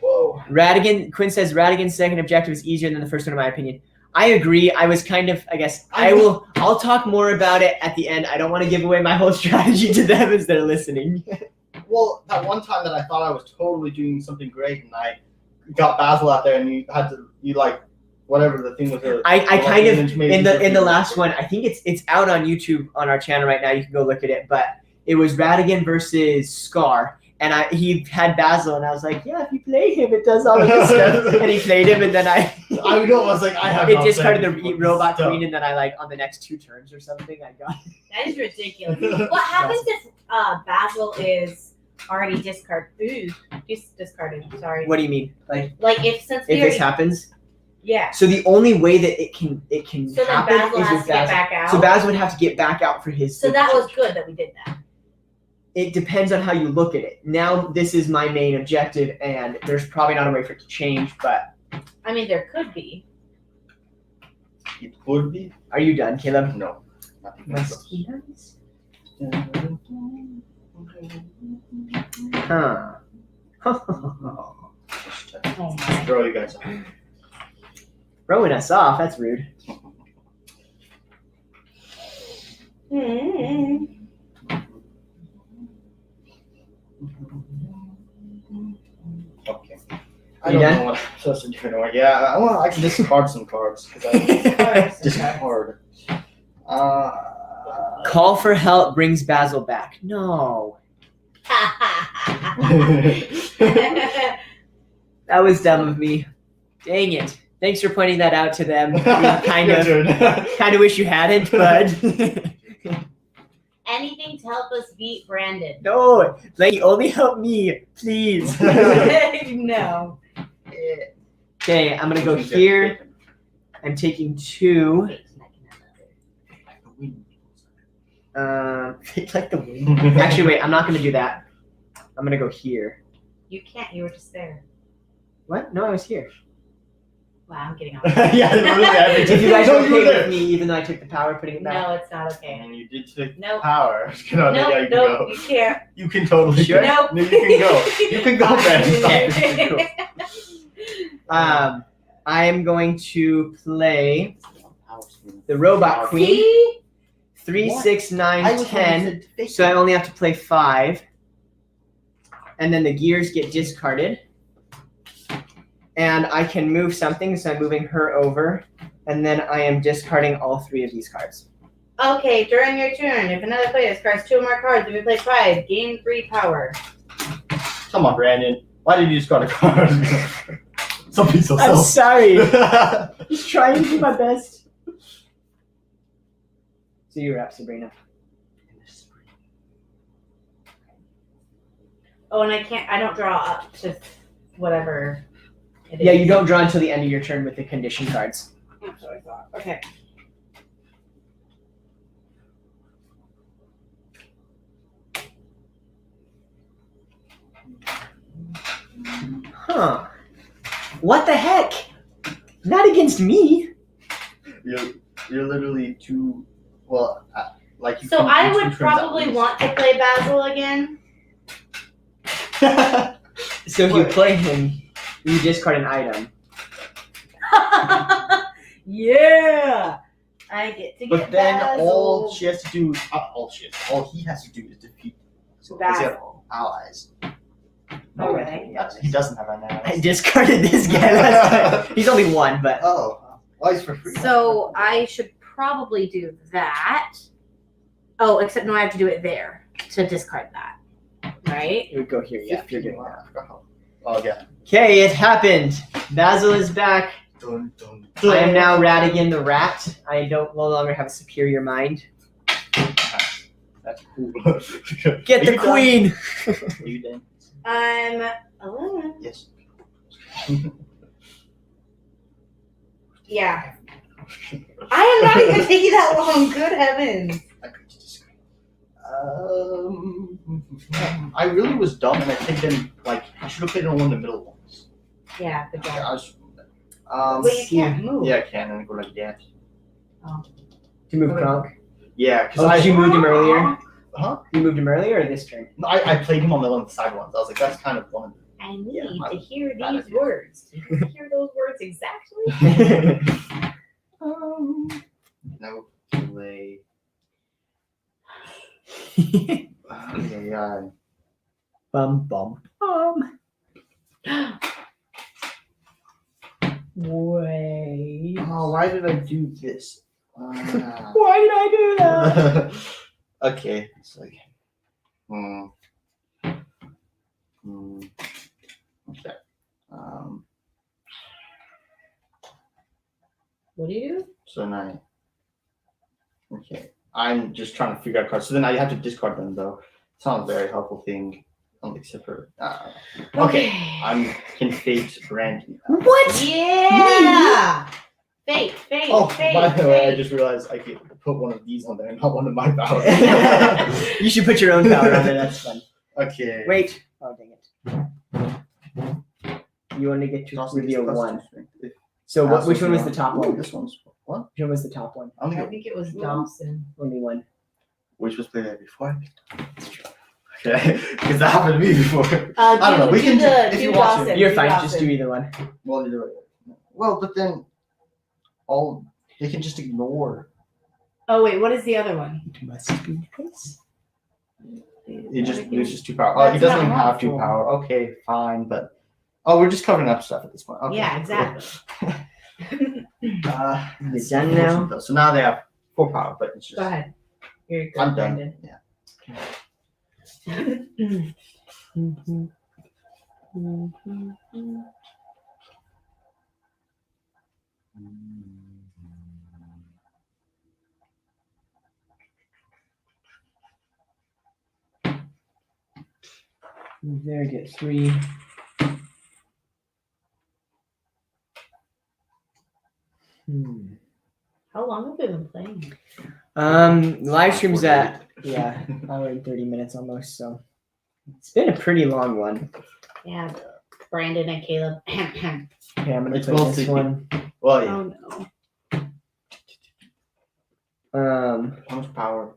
Speaker 3: Whoa.
Speaker 1: Quinn says Radigan's second objective is easier than the first one, in my opinion. I agree. I was kind of, I guess, I'll talk more about it at the end. I don't want to give away my whole strategy to them as they're listening.
Speaker 3: Well, that one time that I thought I was totally doing something great and I got Basil out there and you like, whatever the thing was.
Speaker 1: I kind of, in the last one, I think it's out on YouTube on our channel right now. You can go look at it. But it was Radigan versus Scar. And he had Basil, and I was like, yeah, if you play him, it does all of this stuff. And he played him, and then I
Speaker 3: was like, I have
Speaker 1: it discarded the robot queen, and then I like on the next 2 turns or something, I got it.
Speaker 2: That is ridiculous. What happens if Basil is already discarded? Discarded. Sorry.
Speaker 1: What do you mean? Like
Speaker 2: if
Speaker 1: this happens?
Speaker 2: Yeah.
Speaker 1: So the only way that it can
Speaker 2: So then
Speaker 1: happen
Speaker 2: Basil
Speaker 1: is
Speaker 2: has
Speaker 1: if
Speaker 2: to get back out.
Speaker 1: So Basil would have to get back out for his.
Speaker 2: So that was good that we did that.
Speaker 1: It depends on how you look at it. Now this is my main objective, and there's probably not a way for it to change. But
Speaker 2: I mean, there could be.
Speaker 3: It could be.
Speaker 1: Are you done, Caleb?
Speaker 3: No.
Speaker 1: Must he does? Huh.
Speaker 2: Oh my.
Speaker 3: Throw you guys off.
Speaker 1: Throwing us off. That's rude.
Speaker 2: Mm-hmm.
Speaker 3: Okay.
Speaker 1: Are
Speaker 3: I
Speaker 1: you
Speaker 3: don't
Speaker 1: done?
Speaker 3: know what I'm supposed to do anymore. Yeah, I can discard some cards. Discard.
Speaker 1: Call for help brings Basil back. No. That was dumb of me. Dang it. Thanks for pointing that out to them. We kind of wish you hadn't, but
Speaker 2: Anything to help us beat Brandon.
Speaker 1: no, like only help me, please.
Speaker 2: No.
Speaker 1: Okay, I'm gonna go here. I'm taking 2. Like the wind. Actually, wait. I'm not gonna do that. I'm gonna go here.
Speaker 2: You can't. You were just there.
Speaker 1: What? No, I was here.
Speaker 2: Wow, I'm getting off.
Speaker 3: Yeah, really
Speaker 1: If you guys
Speaker 3: No,
Speaker 1: are
Speaker 3: you were
Speaker 1: okay
Speaker 3: there.
Speaker 1: with me, even though I took the power, putting it back.
Speaker 2: No, it's not okay.
Speaker 3: And you did take
Speaker 2: Nope.
Speaker 3: power. No, yeah, you can
Speaker 2: Nope,
Speaker 3: go.
Speaker 2: you can't.
Speaker 3: You can totally
Speaker 1: Sure?
Speaker 3: go.
Speaker 2: Nope.
Speaker 3: No, you can go. You can go, Ben.
Speaker 1: I am going to play the Robot Queen.
Speaker 2: See?
Speaker 1: 3,
Speaker 3: What?
Speaker 1: 6, 9, 10. So I only have to play 5. And then the gears get discarded. And I can move something, so I'm moving her over. And then I am discarding all 3 of these cards.
Speaker 2: Okay, during your turn, if another player discards 2 more cards, if you play 5, gain 3 power.
Speaker 3: Come on, Brandon. Why did you discard a card? Something so
Speaker 1: I'm
Speaker 3: self.
Speaker 1: sorry. Just trying to do my best. So you're up, Sabrina.
Speaker 2: Oh, and I don't draw up to whatever it is.
Speaker 1: Yeah, you don't draw until the end of your turn with the condition cards.
Speaker 2: That's what I thought. Okay.
Speaker 1: Huh. What the heck? Not against me.
Speaker 3: You're literally too well. Like you.
Speaker 2: So
Speaker 3: can-
Speaker 2: I
Speaker 3: you
Speaker 2: would
Speaker 3: two turns at
Speaker 2: probably
Speaker 3: least.
Speaker 2: want to play Basil again.
Speaker 1: So if you play him, you discard an item.
Speaker 2: Yeah. I get to get
Speaker 3: But then
Speaker 2: Basil.
Speaker 3: all he has to do is defeat. So because you have allies.
Speaker 2: Oh, really?
Speaker 3: He doesn't have an ally.
Speaker 1: I discarded this guy last time. He's only one, but
Speaker 3: Oh, he's for free.
Speaker 2: So I should probably do that. Oh, except no, I have to do it there to discard that. Right?
Speaker 1: it would go here. Yeah, if you're doing that.
Speaker 3: Oh yeah.
Speaker 1: Okay, it happened. Basil is back.
Speaker 3: Dun, dun,
Speaker 1: I am now Radigan the rat. I no longer have a superior mind.
Speaker 3: That's cool.
Speaker 1: Get
Speaker 3: Are
Speaker 1: the
Speaker 3: you
Speaker 1: queen.
Speaker 3: done? Are you done?
Speaker 2: I'm 11.
Speaker 3: Yes.
Speaker 2: Yeah. I am not even taking that long. Good heavens.
Speaker 3: I could disagree. I really was dumb, and I think then I should have played on one of the middle ones.
Speaker 2: Yeah, good
Speaker 3: I
Speaker 2: job.
Speaker 3: was,
Speaker 2: But you can't move.
Speaker 3: yeah, I can, and go like that.
Speaker 1: To move
Speaker 2: Okay.
Speaker 1: Kronk.
Speaker 3: Yeah, because
Speaker 1: Oh, you moved him earlier?
Speaker 3: Huh?
Speaker 1: You moved him earlier or this turn?
Speaker 3: No, I played him on the one of the side ones. I was like, that's kind of one.
Speaker 2: I need
Speaker 3: Yeah,
Speaker 2: to hear
Speaker 3: bad
Speaker 2: these
Speaker 3: idea.
Speaker 2: words. Do you hear those words exactly?
Speaker 3: No play. Yeah.
Speaker 1: Bum bum bum. Wait.
Speaker 3: Oh, why did I do this?
Speaker 1: Why did I do that?
Speaker 3: Okay, it's like, okay.
Speaker 2: What do you do?
Speaker 3: So now, okay, I'm just trying to figure out cards. So then I have to discard them, though. It's not a very helpful thing, except for. Okay, I can fate Brandy.
Speaker 1: What?
Speaker 2: Yeah. Fate.
Speaker 3: Oh,
Speaker 2: fate.
Speaker 3: by the way, I
Speaker 2: fate.
Speaker 3: just realized I could put one of these on there, not one of my powers.
Speaker 1: You should put your own power on there. That's fun.
Speaker 3: Okay.
Speaker 1: Wait. Oh, dang it. You want to get to reveal one. So which one was the top one?
Speaker 3: This one's what?
Speaker 1: Which one was the top one?
Speaker 3: I don't
Speaker 2: I
Speaker 3: think.
Speaker 2: think it was Dawson.
Speaker 1: Only one.
Speaker 3: Which was played there before? Okay, because that happened to me before.
Speaker 2: I
Speaker 3: don't know, we can do- if you want to.
Speaker 2: Dawson.
Speaker 1: You're
Speaker 2: do
Speaker 1: fine.
Speaker 2: Dawson.
Speaker 1: Just do either one.
Speaker 3: Well, either way. Well, but then they can just ignore.
Speaker 2: Oh wait, what is the other one?
Speaker 1: It must be nice.
Speaker 3: He just loses 2 power. Oh, he
Speaker 2: That's
Speaker 3: doesn't
Speaker 2: not
Speaker 3: even have 2
Speaker 2: helpful.
Speaker 3: power. Okay, fine, but we're just covering up stuff at this point. Okay,
Speaker 2: Yeah,
Speaker 3: cool.
Speaker 2: exactly.
Speaker 1: It's done now.
Speaker 3: So now they have 4 power, but it's just.
Speaker 2: Go ahead. You're good,
Speaker 3: I'm done.
Speaker 2: Brandon.
Speaker 3: Yeah.
Speaker 1: There, get 3.
Speaker 2: How long have we been playing?
Speaker 1: Live stream's at hour and 30 minutes almost, so it's been a pretty long one.
Speaker 2: Yeah, Brandon and Caleb.
Speaker 1: Okay, I'm gonna
Speaker 3: It's
Speaker 1: play
Speaker 3: both
Speaker 1: this
Speaker 3: the-
Speaker 1: one.
Speaker 3: Well, yeah.
Speaker 2: Oh no.
Speaker 3: How much power?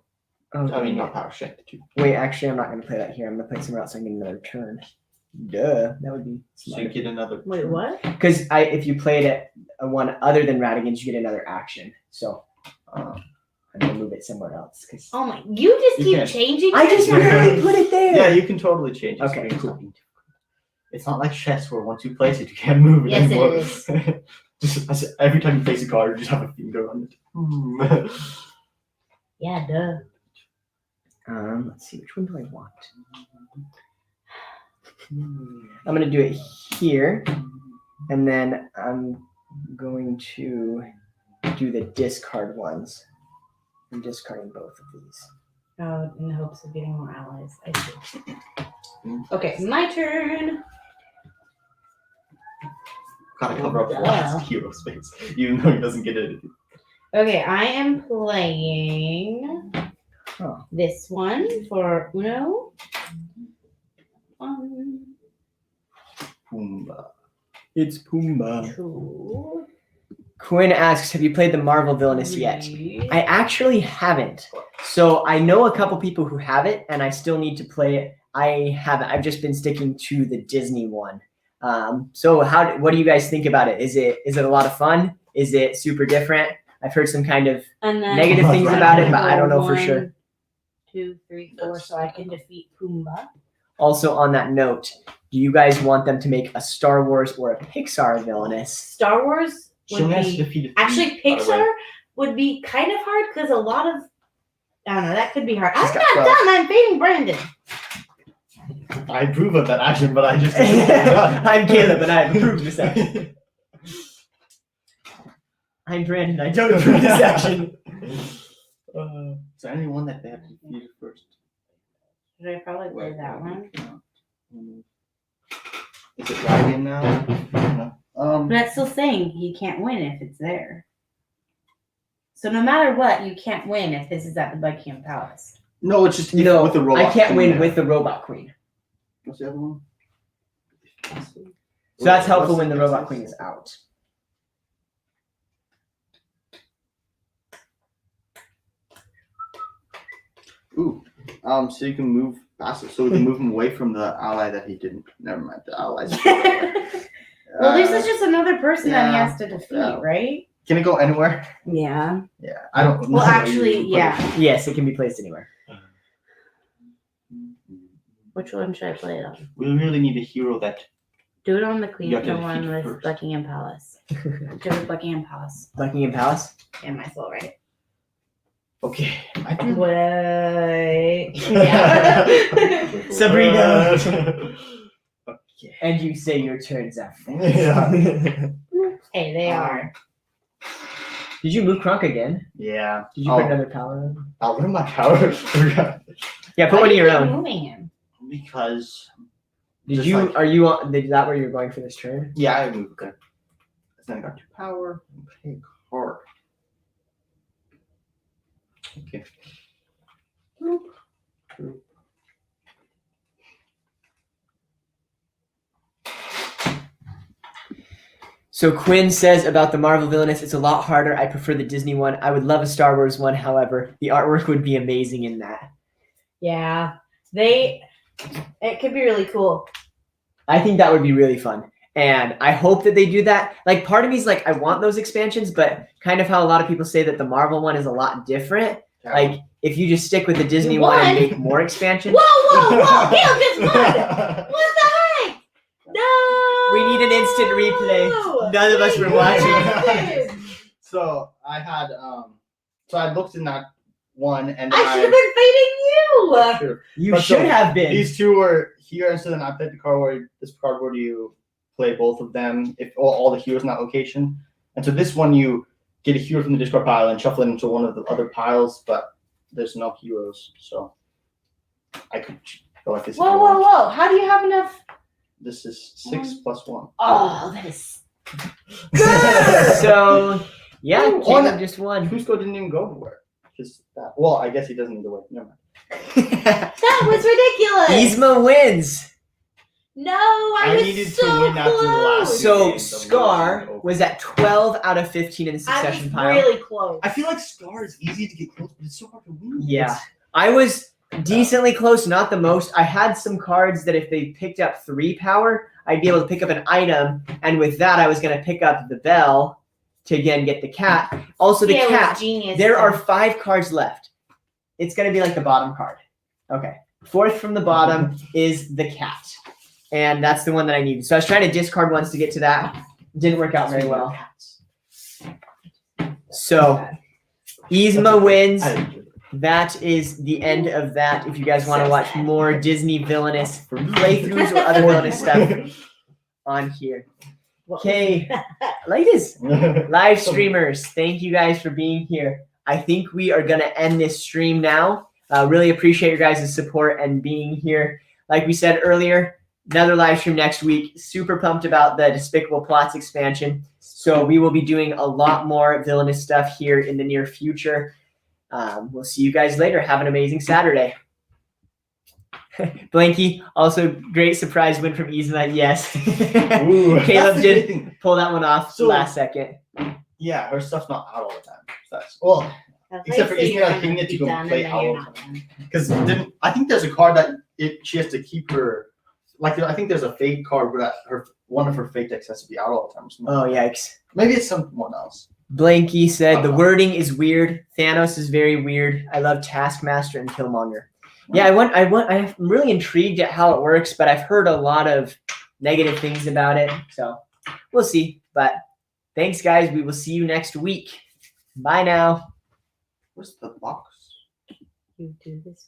Speaker 1: Oh,
Speaker 3: I mean,
Speaker 1: dang
Speaker 3: not
Speaker 1: it.
Speaker 3: power, strength, 2.
Speaker 1: Wait, actually, I'm not gonna play that here. I'm gonna play somewhere else. So I get another turn. Duh, that would be
Speaker 3: So you
Speaker 1: smart.
Speaker 3: get another.
Speaker 2: Wait, what?
Speaker 1: Because if you played it one other than Radigan's, you get another action. So I'm gonna move it somewhere else. Cause
Speaker 2: Oh my! You just
Speaker 3: You
Speaker 2: keep
Speaker 3: can't.
Speaker 2: changing.
Speaker 1: I just
Speaker 2: your
Speaker 1: literally put it there.
Speaker 3: Yeah, you can totally change it.
Speaker 1: Okay,
Speaker 3: It's
Speaker 1: cool.
Speaker 3: not- It's not like chess where once you place it, you can't move it
Speaker 2: Yes, it
Speaker 3: anymore.
Speaker 2: is.
Speaker 3: Just every time you place a card, you just have a finger on it.
Speaker 2: Yeah, duh.
Speaker 1: Let's see, which one do I want? I'm gonna do it here, and then I'm going to do the discard ones. I'm discarding both of these.
Speaker 2: Oh, in the hopes of getting more allies. I see. Okay, my turn.
Speaker 3: Gotta cover up the
Speaker 2: Duh.
Speaker 3: last hero space, even though he doesn't get it.
Speaker 2: Okay, I am playing this one for Uno.
Speaker 3: Pumbaa.
Speaker 1: It's Pumbaa.
Speaker 2: 2,
Speaker 1: Quinn asks, have you played the Marvel Villainous yet?
Speaker 2: 3.
Speaker 1: I actually haven't. So I know a couple people who have it, and I still need to play it. I haven't. I've just been sticking to the Disney one. So what do you guys think about it? Is it a lot of fun? Is it super different? I've heard some kind of
Speaker 2: And then
Speaker 1: negative things about it, but I don't know for sure.
Speaker 2: 1, 2, 3, 4, so I can defeat Pumbaa.
Speaker 1: Also, on that note, do you guys want them to make a Star Wars or a Pixar Villainous?
Speaker 2: Star Wars
Speaker 3: She
Speaker 2: would
Speaker 3: only has to
Speaker 2: be
Speaker 3: defeat a few,
Speaker 2: actually
Speaker 3: by the way.
Speaker 2: Pixar would be kind of hard because a lot of I don't know that could be hard.
Speaker 3: She's
Speaker 2: I'm
Speaker 3: got
Speaker 2: not
Speaker 3: 12.
Speaker 2: done. I'm fading Brandon.
Speaker 3: I approve of that action, but I just.
Speaker 1: I'm Caleb, and I approve this action. I'm Brandon. I don't approve this action.
Speaker 3: Is there anyone that they have to defeat first?
Speaker 2: Should I probably play that one?
Speaker 3: Is it Dragon now?
Speaker 2: But that's still saying you can't win if it's there. So no matter what, you can't win if this is at the Buckingham Palace.
Speaker 3: No, it's just
Speaker 1: No,
Speaker 3: with the robot.
Speaker 1: I can't win
Speaker 3: queen.
Speaker 1: with the Robot Queen.
Speaker 3: What's the other one?
Speaker 1: So that's helpful when the Robot Queen is out.
Speaker 3: Ooh. So you can move passive. So we can move him away from the ally that he didn't. Never mind. The allies.
Speaker 2: Well, this is just another person that he
Speaker 3: yeah,
Speaker 2: has to defeat,
Speaker 3: yeah.
Speaker 2: right?
Speaker 3: Can it go anywhere?
Speaker 2: Yeah.
Speaker 3: Yeah. I don't. know
Speaker 2: Well,
Speaker 3: where you
Speaker 2: actually,
Speaker 3: would put
Speaker 2: yeah.
Speaker 1: Yes, it can be placed anywhere.
Speaker 3: it.
Speaker 2: Which one should I play it on?
Speaker 3: We really need a hero that.
Speaker 2: Do it on the Queen,
Speaker 3: You have to
Speaker 2: the one
Speaker 3: defeat
Speaker 2: with
Speaker 3: first.
Speaker 2: Buckingham Palace. Do it Buckingham Palace.
Speaker 1: Buckingham Palace.
Speaker 2: Am I still right?
Speaker 3: Okay. I think.
Speaker 2: Wait. Yeah.
Speaker 1: Sabrina.
Speaker 3: Okay.
Speaker 1: And you say your turns are fast.
Speaker 3: Yeah.
Speaker 2: Hey, they are.
Speaker 1: Did you move Krunk again?
Speaker 3: Yeah.
Speaker 1: Did you put another power on?
Speaker 3: What am I power?
Speaker 1: Yeah, put
Speaker 2: Why
Speaker 1: one
Speaker 2: do
Speaker 1: of
Speaker 2: you
Speaker 1: your
Speaker 2: keep
Speaker 1: own.
Speaker 2: moving him?
Speaker 3: Because.
Speaker 1: Did
Speaker 3: Just
Speaker 1: you?
Speaker 3: like-
Speaker 1: Are you on? Is that where you're going for this turn?
Speaker 3: Yeah, I moved. Okay. Then I got 2 power. Okay, card. Okay. Boop. Boop.
Speaker 1: So Quinn says about the Marvel Villainous, it's a lot harder. I prefer the Disney one. I would love a Star Wars one, however. The artwork would be amazing in that.
Speaker 2: Yeah. It could be really cool.
Speaker 1: I think that would be really fun. And I hope that they do that. Like, part of me is like, I want those expansions, but kind of how a lot of people say that the Marvel one is a lot different. Like, if you just stick with the Disney
Speaker 2: You
Speaker 1: one and
Speaker 2: won.
Speaker 1: make more expansions.
Speaker 2: Whoa! Caleb just won! What the heck? No!
Speaker 1: We need an instant replay. None of us were watching.
Speaker 3: So I had so I looked in that one and then
Speaker 2: I should have been fading you!
Speaker 3: Sure.
Speaker 1: You
Speaker 3: But
Speaker 1: should
Speaker 3: so
Speaker 1: have been.
Speaker 3: These two were here, and so then I played the card where this card where you play both of them if all the heroes in that location. And so this one you get a hero from the discard pile and shuffle it into one of the other piles, but there's no heroes, so I could go like this. if you want.
Speaker 2: Whoa! How do you have enough?
Speaker 3: This is 6 plus 1.
Speaker 2: Oh, that is
Speaker 1: So, yeah,
Speaker 3: Ooh,
Speaker 1: Caleb just won.
Speaker 3: Cusco didn't even go anywhere. Just that. Well, I guess he doesn't either way. Never mind.
Speaker 2: that was ridiculous.
Speaker 1: Yzma wins.
Speaker 2: No, I was
Speaker 3: needed to
Speaker 2: so
Speaker 3: win after the last
Speaker 2: close.
Speaker 1: So
Speaker 3: games of
Speaker 1: Scar
Speaker 3: losing.
Speaker 1: was at 12 out of 15 in the
Speaker 2: I
Speaker 1: succession
Speaker 2: was
Speaker 1: pile.
Speaker 2: really close.
Speaker 3: I feel like Scar is easy to get close, but it's so hard to win.
Speaker 1: Yeah. I was decently close, not the most. I had some cards that if they picked up 3 power, I'd be able to pick up an item. And with that, I was going to pick up the bell to again get the cat. Also, the
Speaker 2: Yeah, it was
Speaker 1: cat.
Speaker 2: genius.
Speaker 1: There are 5 cards left. It's going to be like the bottom card. Okay. 4th from the bottom is the cat. And that's the one that I needed. So I was trying to discard ones to get to that. Didn't work out very well. So Yzma wins. That is the end of that. If you guys want to watch more Disney Villainous playthroughs or other villainous stuff on here. Okay, ladies, live streamers, thank you guys for being here. I think we are going to end this stream now. Really appreciate your guys' support and being here. Like we said earlier, another live stream next week. Super pumped about the Despicable Plots expansion. So we will be doing a lot more villainous stuff here in the near future. We'll see you guys later. Have an amazing Saturday. Blanky, also great surprise win from Izna. Yes.
Speaker 3: Ooh,
Speaker 1: Caleb
Speaker 3: that's the
Speaker 1: did
Speaker 3: thing.
Speaker 1: pull that one off
Speaker 3: So-
Speaker 1: last second.
Speaker 3: Yeah, her stuff's not out all the time. So that's well, except for Izzy, I think that you can play out all the time. Because I think there's a card that she has to keep her. Like I think there's a fake card where one of her fake decks has to be out all the time. Or something.
Speaker 1: Oh, yikes.
Speaker 3: Maybe it's someone else.
Speaker 1: Blanky said the wording is weird. Thanos is very weird. I love Taskmaster and Killmonger. Yeah, I'm really intrigued at how it works, but I've heard a lot of negative things about it. So we'll see. But thanks, guys. We will see you next week. Bye now.
Speaker 3: Where's the box?
Speaker 2: You do this.